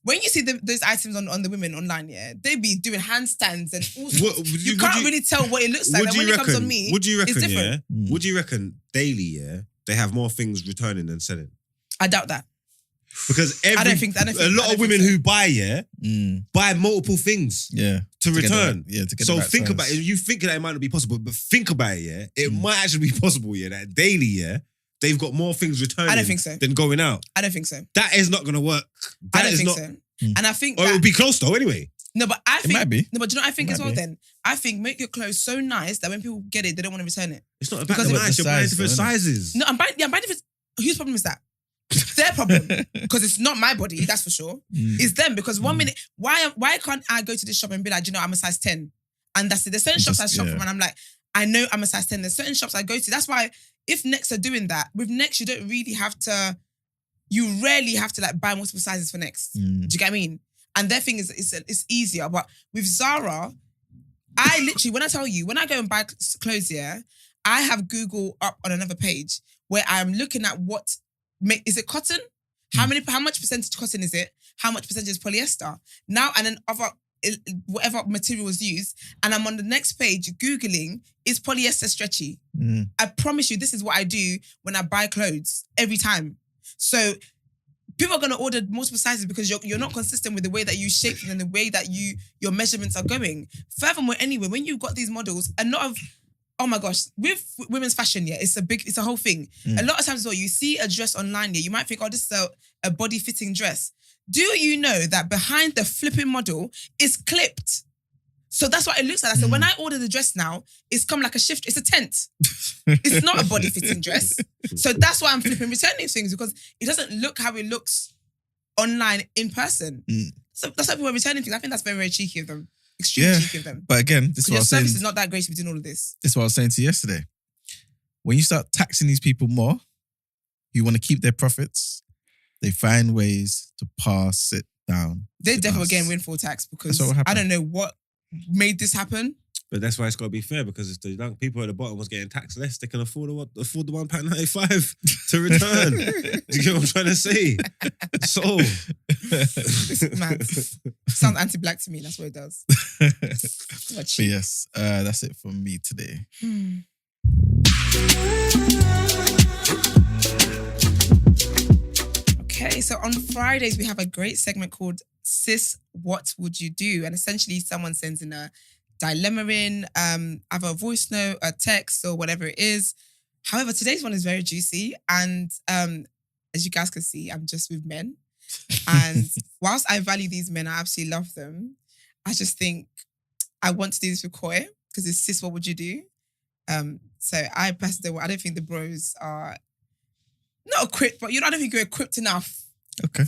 when you see those items on the women online, they be doing handstands and all sorts. You can't really tell what it looks like. When it comes on me, would you reckon, it's different. Would you reckon daily, they have more things returning than selling? I doubt that. Because a lot of women who buy, buy multiple things. Yeah. to return. To get so the right think terms. about it. You think that it might not be possible, but think about it, yeah? It might actually be possible, yeah? That daily, yeah? They've got more things returning I don't think so. than going out. I don't think so. That is not going to work. I don't think so. And I think Or it would be close though anyway. No, but I think... might be. No, but do you know what I think It as might well be. then? I think make your clothes so nice that when people get it, they don't want to return it. It's not about Because the it's nice. the You're buying size, different though, innit? sizes. No, I'm buying different... Whose problem is that? Their problem. Because it's not my body, that's for sure. It's them. Because 1 minute... Why can't I go to this shop and be like, you know, I'm a size 10? And that's it. There's certain shops I shop from and I'm like, I know I'm a size 10. There's certain shops I go to. That's why if Next are doing that, with Next, you don't really have to... You rarely have to like buy multiple sizes for Next. Do you get what I mean? And their thing is it's easier. But with Zara, I literally, when I tell you, when I go and buy clothes, yeah, I have Google up on another page where I'm looking at is it cotton? How much percentage cotton is it? How much percentage is polyester? Now, and then whatever material was used, and I'm on the next page Googling, is polyester stretchy? I promise you, this is what I do when I buy clothes every time. So people are going to order multiple sizes because you're not consistent with the way that you shape them and the way that your measurements are going. Furthermore, anyway, when you've got these models, a lot of, oh my gosh, with women's fashion, yeah, it's a whole thing. A lot of times as well, you see a dress online, yeah, you might think, oh, this is a body-fitting dress. Do you know that behind the flipping model is clipped? So that's what it looks like. So when I order the dress now, it's come like a shift. It's a tent. It's not a body-fitting dress. So that's why I'm flipping returning things, because it doesn't look how it looks online in person. So that's why people are returning things. I think that's very, very cheeky of them. Extremely cheeky of them. But again, this is what I Your was saying. service is not that great to be doing all of this. This is what I was saying to you yesterday. When you start taxing these people more, you want to keep their profits, they find ways to pass it down. They definitely getting windfall tax because That's what happened. I don't know what made this happen. But that's why it's got to be fair, because if the young people at the bottom was getting taxed less, they can afford the £1.95 to return. Do you get what I'm trying to say? So, This is mad. Sounds anti-black to me. That's what it does. But yes, that's it from me today. Okay, so on Fridays we have a great segment called Sis, What Would You Do? And essentially someone sends in a dilemma in, either a voice note, a text, or whatever it is. However, today's one is very juicy. And as you guys can see, I'm just with men. And whilst I value these men, I absolutely love them, I just think I want to do this with Koi because it's Sis, What Would You Do? So I personally, I don't think the bros are not equipped, but I don't think you're equipped enough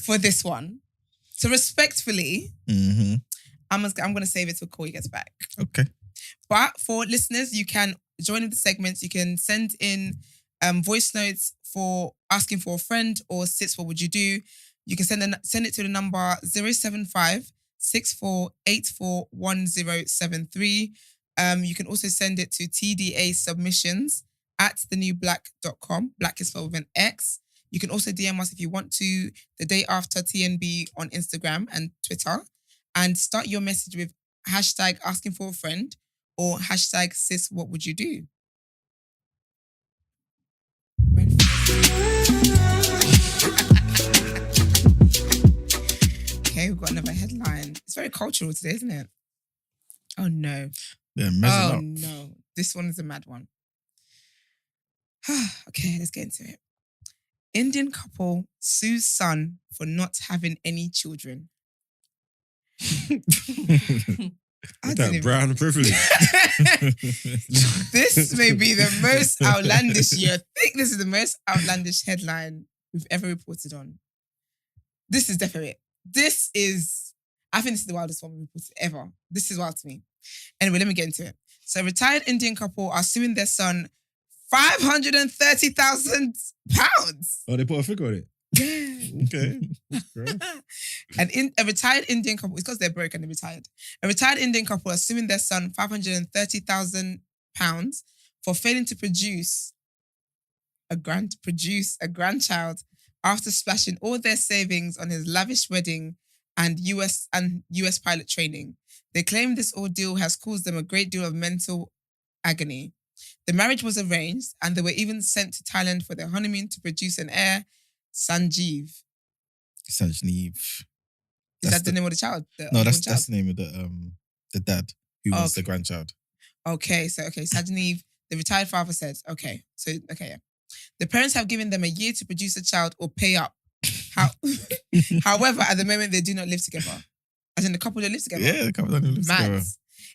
for this one. So respectfully, I'm going to save it till Koi gets back. Okay. But for listeners, you can join in the segments. You can send in voice notes for asking for a friend or Sis, What Would You Do? You can send it to the number 075 6484 1073. You can also send it to TDA submissions at THENEWBLXCK.com. Black is spelled with an X. You can also DM us if you want to, the day after TNB on Instagram and Twitter. And start your message with hashtag asking for a friend or hashtag Sis, What Would You Do? Okay, we've got another headline. It's very cultural today, isn't it? Oh no. Yeah, oh no. This one is a mad one. Okay, let's get into it. Indian couple sues son for not having any children. That brown privilege. This may be the most outlandish year. I think this is the most outlandish headline we've ever reported on. This is definitely it. I think this is the wildest one we've reported ever. This is wild to me. Anyway, let me get into it. So a retired Indian couple are suing their son £530,000. Oh, they put a figure on it? Yeah. Okay. A retired Indian couple, it's because they're broke and they're retired. A retired Indian couple are suing their son £530,000 for failing to produce a grandchild after splashing all their savings on his lavish wedding and US pilot training. They claim this ordeal has caused them a great deal of mental agony. The marriage was arranged and they were even sent to Thailand for their honeymoon to produce an heir, Sanjeev. Sanjeev. Is that the name of the child? That's the name of the the dad who wants the grandchild. Okay, so Sajaniv, the retired father said, the parents have given them a year to produce a child or pay up. However, at the moment, they do not live together. As in the couple that live together. Yeah, the couple that live together.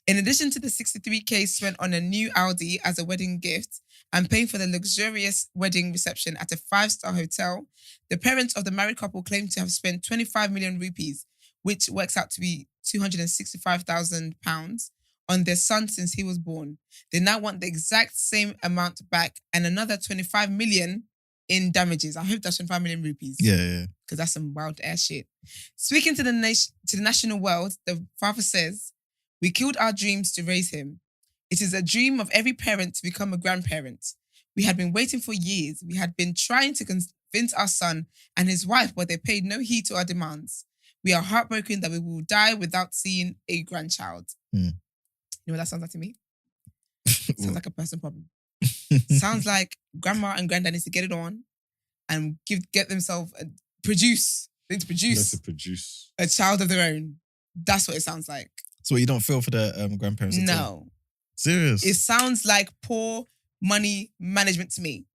In addition to the 63K spent on a new Audi as a wedding gift and paying for the luxurious wedding reception at a 5-star hotel, the parents of the married couple claim to have spent 25 million rupees, which works out to be £265,000 on their son since he was born. They now want the exact same amount back and another 25 million in damages. I hope that's 25 million rupees. Yeah. Because that's some wild ass shit. Speaking to the national world, the father says, "We killed our dreams to raise him. It is a dream of every parent to become a grandparent. We had been waiting for years. We had been trying to convince our son and his wife, but they paid no heed to our demands. We are heartbroken that we will die without seeing a grandchild." You know what that sounds like to me? Sounds like a personal problem. Sounds like grandma and granddad needs to get it on and get themselves produce. They need to produce a child of their own. That's what it sounds like. So you don't feel for the grandparents at all? No. Serious? It sounds like poor money management to me.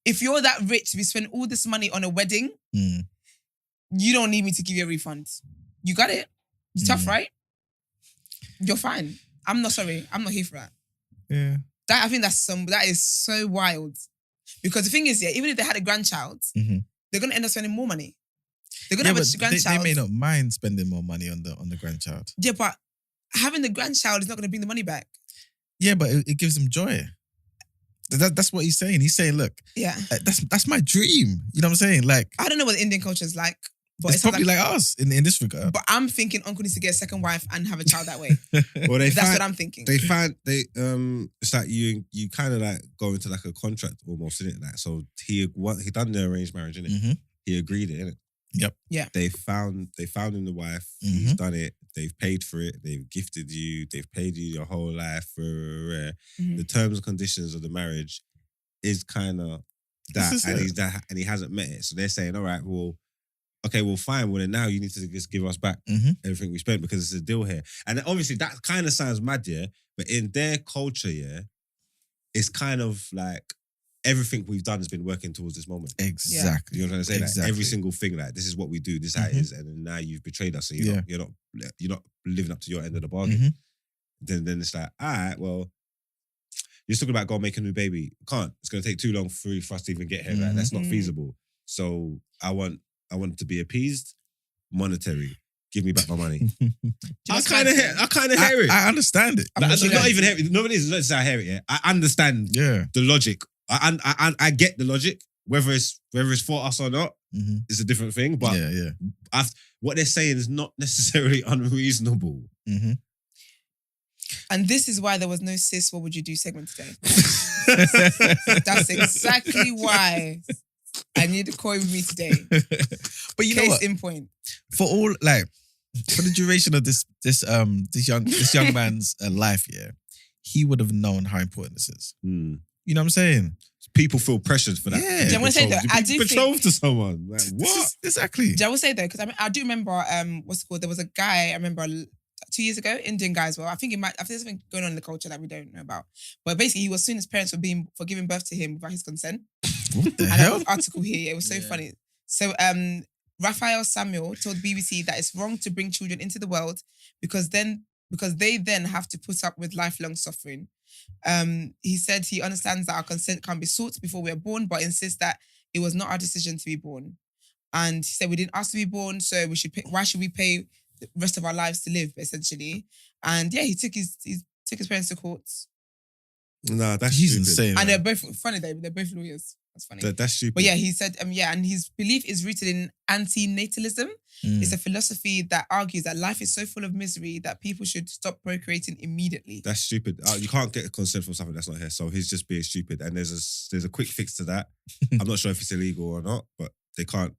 If you're that rich to be spending all this money on a wedding, you don't need me to give you a refund. You got it. It's tough, right? You're fine. I'm not sorry. I'm not here for that. Yeah. I think that is so wild. Because the thing is, even if they had a grandchild, they're going to end up spending more money. They're going to have a grandchild. They may not mind spending more money on the grandchild. Yeah, but having the grandchild is not going to bring the money back. Yeah, but it gives them joy. That's what he's saying. He's saying, look, that's my dream. You know what I'm saying? Like, I don't know what the Indian culture is like. But it's probably like us in this regard. But I'm thinking uncle needs to get a second wife and have a child that way. Well, that's what I'm thinking. It's like you kind of like go into like a contract almost, isn't it? Like, so he done the arranged marriage, innit? Mm-hmm. He agreed it, innit? Yep. Yeah. They found him the wife. He's done it. They've paid for it. They've gifted you. They've paid you your whole life. The terms and conditions of the marriage is kind of that, and he hasn't met it. So they're saying, all right, well, fine. Well, then now you need to just give us back everything we spent because it's a deal here. And obviously that kind of sounds mad, yeah. But in their culture, yeah, it's kind of like everything we've done has been working towards this moment. Exactly. You know what I'm saying? Exactly. Like every single thing, like this is what we do, this is how it is, and then now you've betrayed us, and you're not living up to your end of the bargain. Then it's like, all right, well, you're talking about go make a new baby. Can't. It's gonna take too long for us to even get here. Like, that's not feasible. So I want to be appeased, monetary. Give me back my money. I kind of hear it. I understand it. Like, not even hear it. Nobody is. Let's say I hear it. Yeah, I understand. The logic. I get the logic. Whether it's for us or not, it's a different thing. But what they're saying is not necessarily unreasonable. And this is why there was no sis, what would you do segment today. That's exactly why I need to call with me today. But you know what? Case in point. For the duration of this young man's life, he would have known how important this is. You know what I'm saying? People feel pressured for that. Yeah. I want to say though, I do betrothed to someone. Like, what? Exactly. I will say though, because I do remember what's it called? There was a guy I remember 2 years ago, Indian guy as well. I think there's something going on in the culture that we don't know about. But basically, he was suing his parents for giving birth to him without his consent. What the and hell? there was an article here. It was so funny. So Raphael Samuel told BBC that it's wrong to bring children into the world because they then have to put up with lifelong suffering. He said he understands that our consent can be sought before we are born, but insists that it was not our decision to be born. And he said we didn't ask to be born, so why should we pay the rest of our lives to live, essentially? And he took his parents to court. No, that's he's stupid. insane. And they're both funny though. They're both lawyers. That's funny. That's stupid. But he said, and his belief is rooted in anti-natalism. It's a philosophy that argues that life is so full of misery that people should stop procreating immediately. That's stupid. You can't get consent from something that's not here. So he's just being stupid. And there's a quick fix to that. I'm not sure if it's illegal or not, but they can't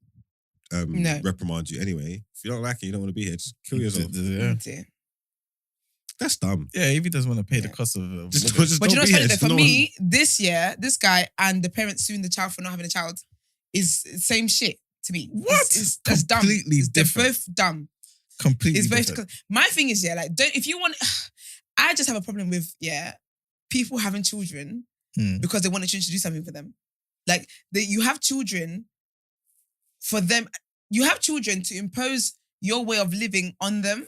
reprimand you anyway. If you don't like it, you don't want to be here, just kill yourself. Yeah. That's dumb. Yeah, if he doesn't want to pay the cost of... But you know what's funny though? For me, this year, this guy and the parents suing the child for not having a child is the same shit to me. What? That's dumb. Completely different. They're both dumb. Completely It's very different. my thing is like if you want. I just have a problem with people having children because they want the children to do something for them. Like you have children for them. You have children to impose your way of living on them.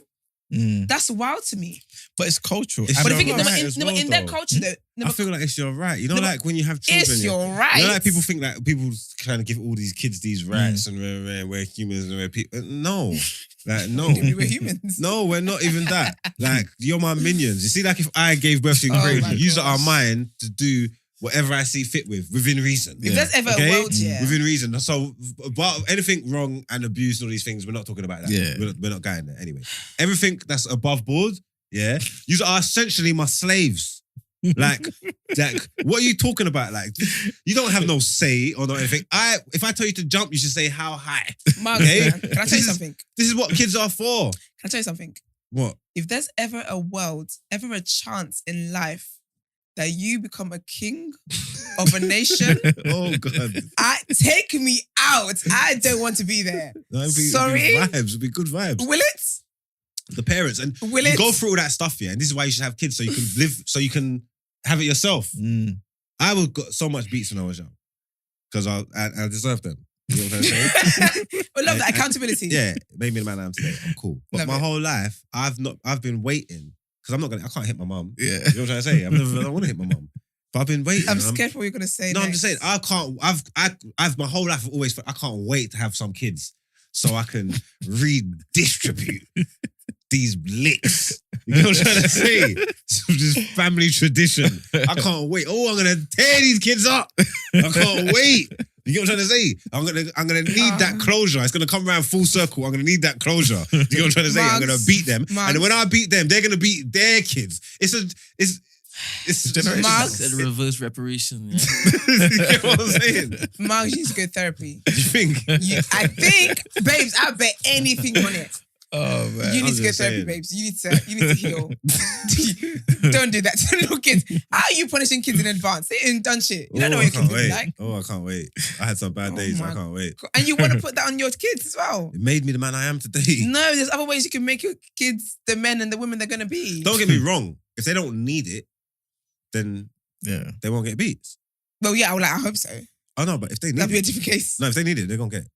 That's wild to me. But it's cultural. It's But the your thing right is, as well, in their though. culture, though, I feel like it's your right. You know, like when you have children. it's your right. You know, like people think that people trying to give all these kids these rights and we're humans and we're people. No. Like, no. We're humans. No, we're not even that. Like, you're my minions. You see, like if I gave birth to you, my use our gosh. mind to do whatever I see fit within reason. If there's ever a world, within reason. So, but anything wrong and abuse and all these things, we're not talking about that. Yeah. We're not going there. Anyway, everything that's above board, you are essentially my slaves. Like, what are you talking about? Like, you don't have no say or no anything. If I tell you to jump, you should say how high. Mark, man, can I tell you something? This is what kids are for. Can I tell you something? What? If there's ever a chance in life that you become a king of a nation, Oh God! take me out. I don't want to be there. Sorry? It'd be good vibes. Will it? The parents and Will you it? go through all that stuff, and this is why you should have kids so you can live, so you can have it yourself. I would got so much beats when I was young because I deserved them. You know what I'm saying? I love that accountability. Yeah, made me the man I am today. I'm cool, but Love my it. whole life I've been waiting because I can't hit my mum. Yeah. You know what I'm trying to say? I don't want to hit my mum, but I've been waiting. I'm scared for what you're gonna say. No, I'm next. just saying I can't. I've my whole life always. I can't wait to have some kids so I can redistribute these licks. You know what I'm trying to say? So this family tradition. I can't wait. Oh, I'm gonna tear these kids up. I can't wait. You get what I'm trying to say? I'm gonna need that closure. It's gonna come around full circle. I'm gonna need that closure. You get what I'm trying to say? I'm gonna beat them, and then when I beat them, they're gonna beat their kids. It's generation. Marks. It's a reverse reparation. Yeah? You get what I'm saying? Mark, you need to go therapy. Do you think? I think, babes, I bet anything on it. Oh man. You need to go just therapy, saying. babes. You need to heal. Don't do that to little kids. How are you punishing kids in advance? They ain't done shit. You don't know what your kids will be like. Oh, I can't wait. I had some bad Oh days. my I can't wait. And you want to put that on your kids as well. It made me the man I am today. No, there's other ways you can make your kids the men and the women they're going to be. Don't get me wrong. If they don't need it, then they won't get beats. Well, yeah, I hope so. Oh no, but if they need That'd be a it, different case. no, if they need it, they're gonna get it.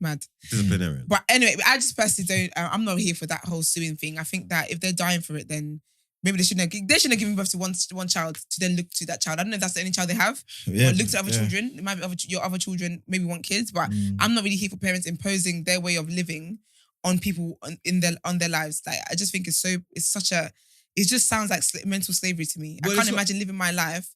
Mad. Disciplinarian. But anyway, I just personally don't. I'm not here for that whole suing thing. I think that if they're dying for it, then maybe they shouldn't have given birth to one child to then look to that child. I don't know if that's the only child they have. Or look to other children. It might be your other children maybe want kids, but I'm not really here for parents imposing their way of living on people on their lives. Like I just think it just sounds like mental slavery to me. Well, I can't imagine living my life.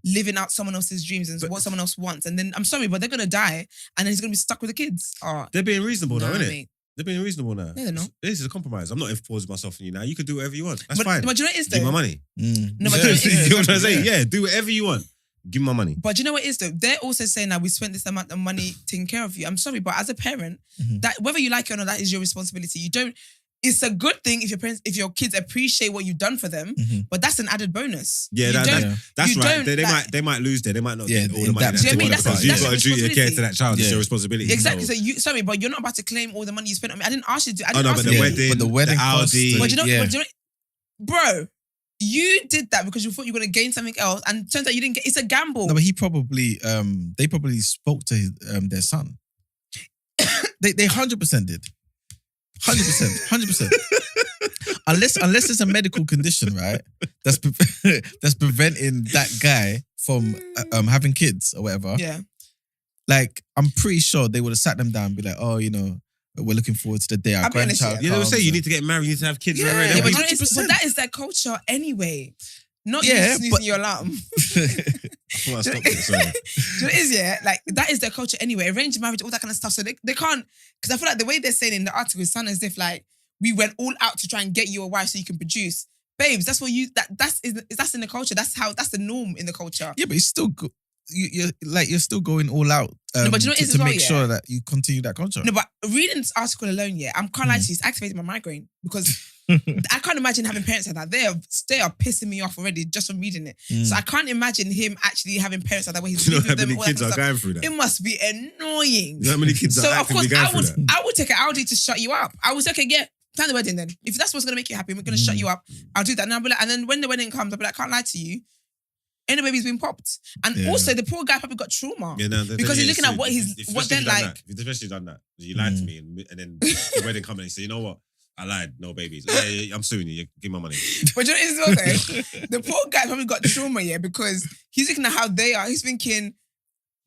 Living out someone else's dreams and what someone else wants, and then I'm sorry, but they're gonna die, and then he's gonna be stuck with the kids. Oh, They're being reasonable now, nah, innit? mate. They're being reasonable now. No, they're not. This is a compromise. I'm not imposing myself on you now. You can do whatever you want. That's But fine. do you know what it is though? Give me my money. No, but do you know what it You is? know what I'm trying to say? Yeah, do whatever you want. Give me my money. But do you know what it is though? They're also saying that we spent this amount of money taking care of you. I'm sorry, but as a parent, that whether you like it or not, that is your responsibility. You don't. It's a good thing if your kids appreciate what you've done for them, but that's an added bonus. Yeah, that's right. They might lose there. They might not get all the money. Do you know what I mean? That's You've got to your do your care to that child. It's Yeah. your responsibility. Exactly. So sorry, but you're not about to claim all the money you spent on me. I didn't ask you to. Oh no, but the wedding, the wedding costs, Audi. But you know, bro, you did that because you thought you were going to gain something else, and it turns out you didn't get. It's a gamble. No, but he probably, they probably spoke to their son. They 100% did. 100%. Unless it's a medical condition, right? That's preventing that guy from having kids or whatever. Yeah. Like, I'm pretty sure they would have sat them down and be like, oh, you know, we're looking forward to the day our I'll be honest, grandchild You know, comes. say you need to get married, you need to have kids. Yeah, right? but, but but that is their culture anyway. Not Yeah, you snoozing but- your alarm. Before I stop it, sorry. Do you know what it is, yeah? Like, that is their culture anyway. Arranged marriage, all that kind of stuff. So they can't, because I feel like the way they're saying in the article is sounding as if like, we went all out to try and get you a wife so you can produce. Babes, that's what that's in the culture. That's the norm in the culture. Yeah, but it's still good. You're still going all out No, but you know what it is to as well, make yeah? sure that you continue that culture. No, but reading this article alone, yeah, I'm can't lie to you, it's activating my migraine because I can't imagine having parents like that. They are pissing me off already just from reading it. So I can't imagine him actually having parents like that where he's You know living how with them. many all that kids kind are of stuff. going through that? It must be annoying. You know how many kids So are of course actively going through that? I would take an Audi to shut you up. I would say, okay, yeah, Plan the wedding then. If that's what's gonna make you happy, we're gonna shut you up. I'll do that. And I'll be like, and then when the wedding comes, I'll be like, can't lie to you. Ain't the baby's been popped. And also the poor guy probably got trauma. Yeah, no, because he's looking at what they're like. If you've especially done that, you lied to me and then the wedding comes and you say, you know what? I lied, no babies. Yeah, I'm suing you. Give me my money. But you know what it is also? The poor guy probably got trauma, because he's looking at how they are. He's thinking,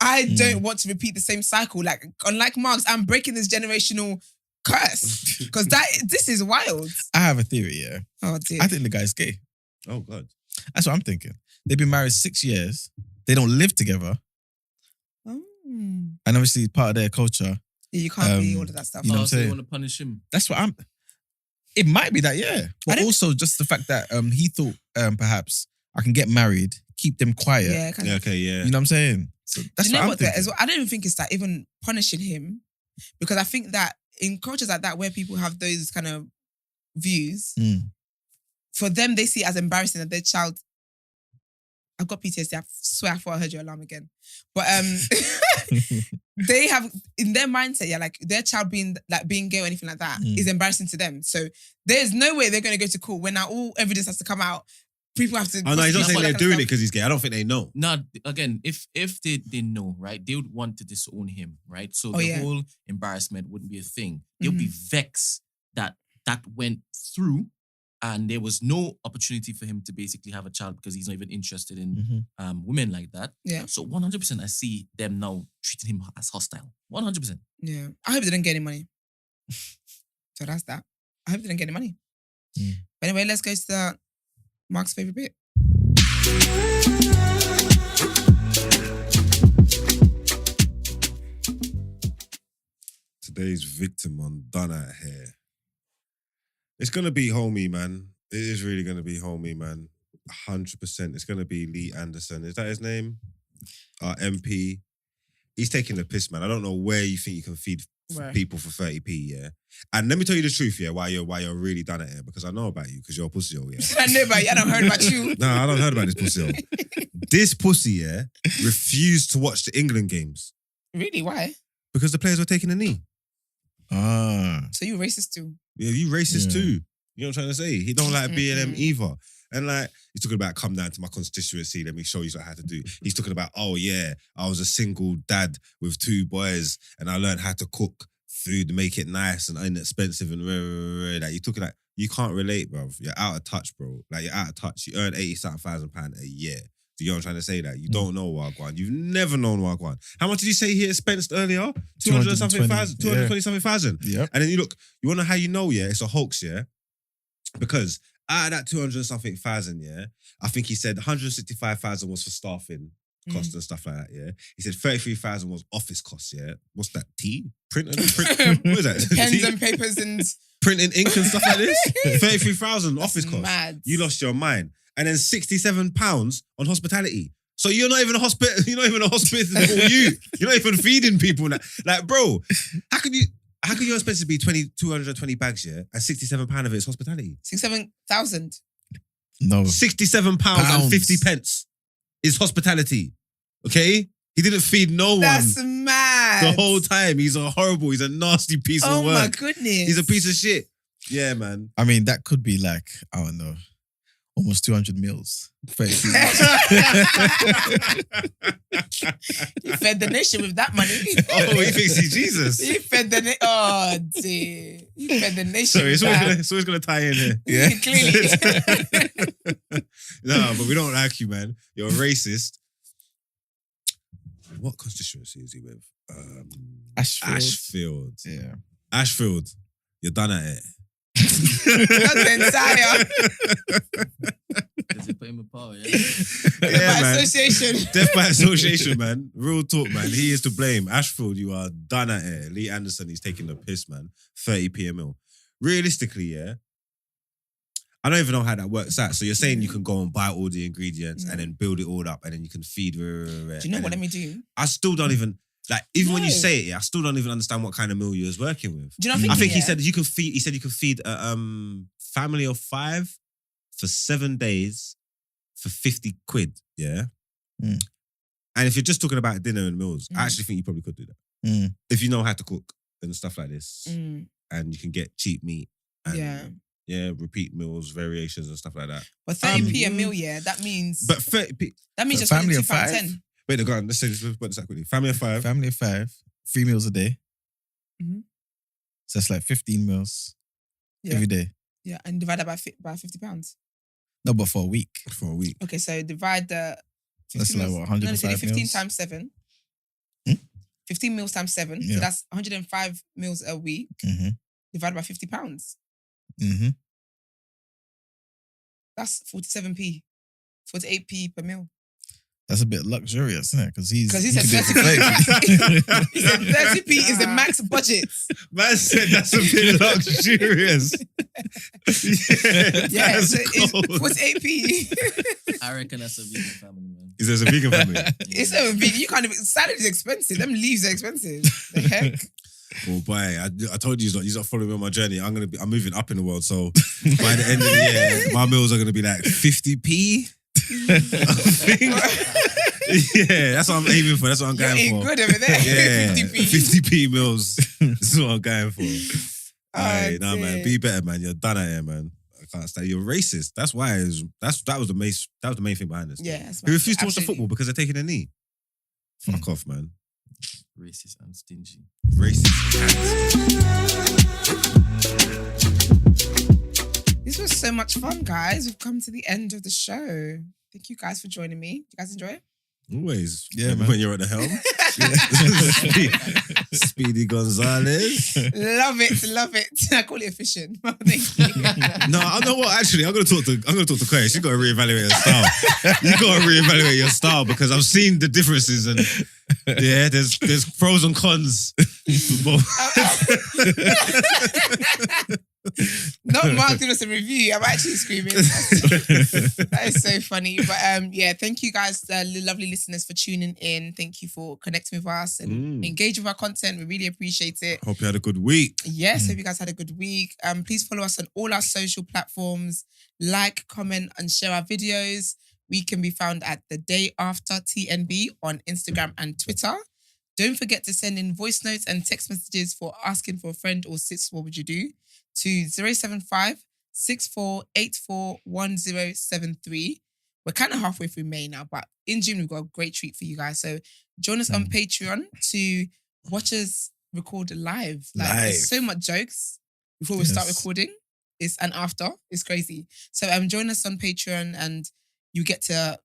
I don't want to repeat the same cycle. Like, unlike Marx, I'm breaking this generational curse. Because this is wild. I have a theory, yeah. Oh, dear. I think the guy's gay. Oh, God. That's what I'm thinking. They've been married 6 years. They don't live together. Oh. And obviously, part of their culture. Yeah, you can't be all of that stuff. You know what I'm saying? They want to punish him. That's what I'm... It might be that, yeah. But also just the fact that he thought perhaps I can get married, keep them quiet. Yeah, okay, yeah. You know what I'm saying? So that's what I'm thinking. As well, I don't even think it's that even punishing him, because I think that in cultures like that where people have those kind of views, for them they see it as embarrassing that their child. I've got PTSD. I swear I thought I heard your alarm again. But they have in their mindset, like their child being gay or anything like that is embarrassing to them. So there's no way they're going to go to court when now all evidence has to come out. People have to. Oh no, he's not saying they're doing it because he's gay. I don't think they know. No, again, if they know, right, they would want to disown him, right? So the whole embarrassment wouldn't be a thing. They'll be vexed that went through. And there was no opportunity for him to basically have a child because he's not even interested in women like that. Yeah. So 100% I see them now treating him as hostile. 100%. Yeah. I hope they didn't get any money. So that's that. I hope they didn't get any money. But anyway, let's go to Mark's favourite bit. Today's victim on Done Out Ere. It's going to be homie, man. It is really going to be homie, man. 100%. It's going to be Lee Anderson. Is that his name? Our MP. He's taking the piss, man. I don't know where you think you can feed people for 30p, yeah? And let me tell you the truth, yeah, why you're really done it here. Because I know about you, because you're a pussy, yeah? I know about you. I don't heard about you. No, I don't heard about this pussy. This pussy, yeah, refused to watch the England games. Really? Why? Because the players were taking a knee. So you racist too? Yeah, you racist too. You know what I'm trying to say? He don't like B&M either. And like, he's talking about come down to my constituency, let me show you what I had to do. He's talking about, oh yeah, I was a single dad with 2 boys and I learned how to cook food, make it nice and inexpensive and like you're talking like, you can't relate, bro. You're out of touch, bro. Like you're out of touch. You earn £80,000 a year. Do you know what I'm trying to say? That you don't know Wagwan. You've never known Wagwan. How much did you say he expensed earlier? 220 something thousand. Yeah. And then you look, you wanna know how you know, yeah, it's a hoax, yeah? Because out of that 200 something thousand, yeah, I think he said 165,000 was for staffing costs and stuff like that, yeah. He said 33,000 was office costs, yeah. What's that? Tea? Print? What is that? Pens and papers and printing ink and stuff like this. 33,000 office costs. Mad. You lost your mind. And then £67 on hospitality. So you're not even a hospital. You're not even a hospital. You're not even feeding people. Like, bro, how can your expenses be 220 bags, yeah, and £67 of it is hospitality? 67,000. No. £67 and 50 pence is hospitality. Okay? He didn't feed no one. That's mad. The whole time. He's a nasty piece of work. Oh my goodness. He's a piece of shit. Yeah, man. I mean, that could be like, I don't know, almost 200 meals. You fed the nation with that money. Oh, he thinks he's Jesus. You fed the nation. Oh, dear. You fed the nation. Sorry, it's always going to tie in here. Yeah. Clearly. No, but we don't like you, man. You're a racist. What constituency is he with? Ashfield. Yeah. Ashfield. You're done at it. That's the entire. Does it put him apart, yeah? Yeah, man. Association. Death by association, man. Real talk, man. He is to blame. Ashfield, you are done at it. Lee Anderson, he's taking the piss, man. 30p a mil. Realistically, yeah, I don't even know how that works out. So you're saying you can go and buy all the ingredients and then build it all up and then you can feed. Do you know what let me do? I still don't even... Like, even when you say it, yeah, I still don't even understand what kind of meal you was working with. Do you know I think he said you can feed. He said you can feed a family of 5 for 7 days for 50 quid. Yeah, and if you're just talking about dinner and meals, I actually think you probably could do that if you know how to cook and stuff like this, and you can get cheap meat And repeat meals, variations and stuff like that. But 30p a meal, that means... But 30p... That means just family of £5. 5? Wait, go on. Let's put this out quickly. Family of 5. Family of 5. 3 meals a day. Mm-hmm. So that's like 15 meals every day. Yeah, and divide that by £50. No, but for a week. For a week. Okay, so divide the... That's like what, 105 meals? 15 times 7. 15 meals times 7. So that's 105 meals a week. Mm-hmm. Divided by £50. Mm-hmm. That's 47p. 48p per meal. That's a bit luxurious, isn't it? Because he said 30p. He said 30p is the max budget. Man said that's a bit luxurious. Yeah, so it's 48p. I reckon that's a vegan family, man. Is there a vegan family? It's a vegan. You can't even... Salad is expensive. Them leaves are expensive. The heck? Well, boy, I told you you're not following me on my journey. I'm moving up in the world. So by the end of the year, my meals are gonna be like 50p. I think. Yeah, that's what I'm aiming for. That's what I'm going for. Good over there. Yeah, 50p. 50p meals. This is what I'm going for. Alright, nah, man, be better, man. You're done out here, man. I can't stay. You're racist. That's why. That was the main thing behind this. Yeah, he refused to watch the football because they're taking a knee. Fuck off, man. Racist and stingy. Racist. This was so much fun, guys. We've come to the end of the show. Thank you guys for joining me. You guys enjoy it? Always. Yeah, man. When you're at the helm. Speedy Gonzalez. Love it. I call it efficient. Thank you. No, I know what. Actually, I'm gonna talk to Koya. She's got to reevaluate her style. You got to reevaluate your style because I've seen the differences and there's pros and cons. Not Mark doing us a review. I'm actually screaming. That is so funny. But thank you guys, lovely listeners, for tuning in. Thank you for connecting with us and engaging with our content. We really appreciate it. Hope you had a good week. Yes, hope you guys had a good week. Please follow us on all our social platforms. Like, comment, and share our videos. We can be found at The Day After TNB on Instagram and Twitter. Don't forget to send in voice notes and text messages for asking for a friend or sis, what would you do? To 075 6484 1073. We're kind of halfway through May now, but in June, we've got a great treat for you guys. So join us on Patreon to watch us record live. There's so much jokes before we start recording. And after. It's crazy. So join us on Patreon and you get to,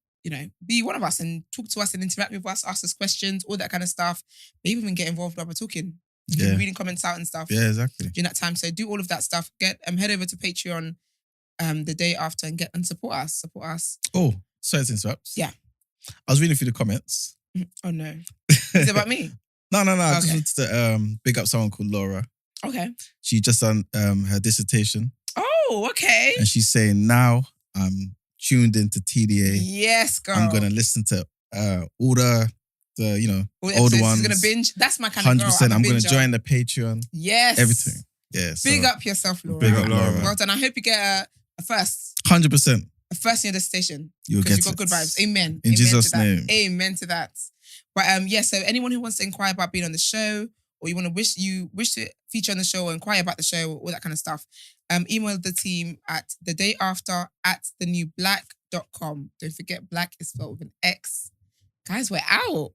be one of us and talk to us and interact with us, ask us questions, all that kind of stuff. Maybe even get involved while we're talking. You can be reading comments out and stuff. Yeah, exactly. During that time. So do all of that stuff. Head over to Patreon The Day After and support us. Oh, sorry to interrupt. Yeah. I was reading through the comments. Oh no. Is it about me? No. I just wanted to big up someone called Laura. Okay. She just done her dissertation. Oh, okay. And she's saying now I'm tuned into TDA. Yes, girl. I'm gonna listen to all the all older ones. She's gonna binge. That's my kind of girl. 100%. I'm gonna join the Patreon. Yes. Everything. Yeah. So, big up yourself, Laura. Big up, Laura. Well done. I hope you get a first. 100%. A first in your dissertation. You'll get you've got good vibes. Amen. In Jesus' name. Amen to that. But so anyone who wants to inquire about being on the show, or you want to wish to feature on the show or inquire about the show, all that kind of stuff, email the team at thedayafter@thenewblack.com. Don't forget, black is spelled with an X. Guys, we're out.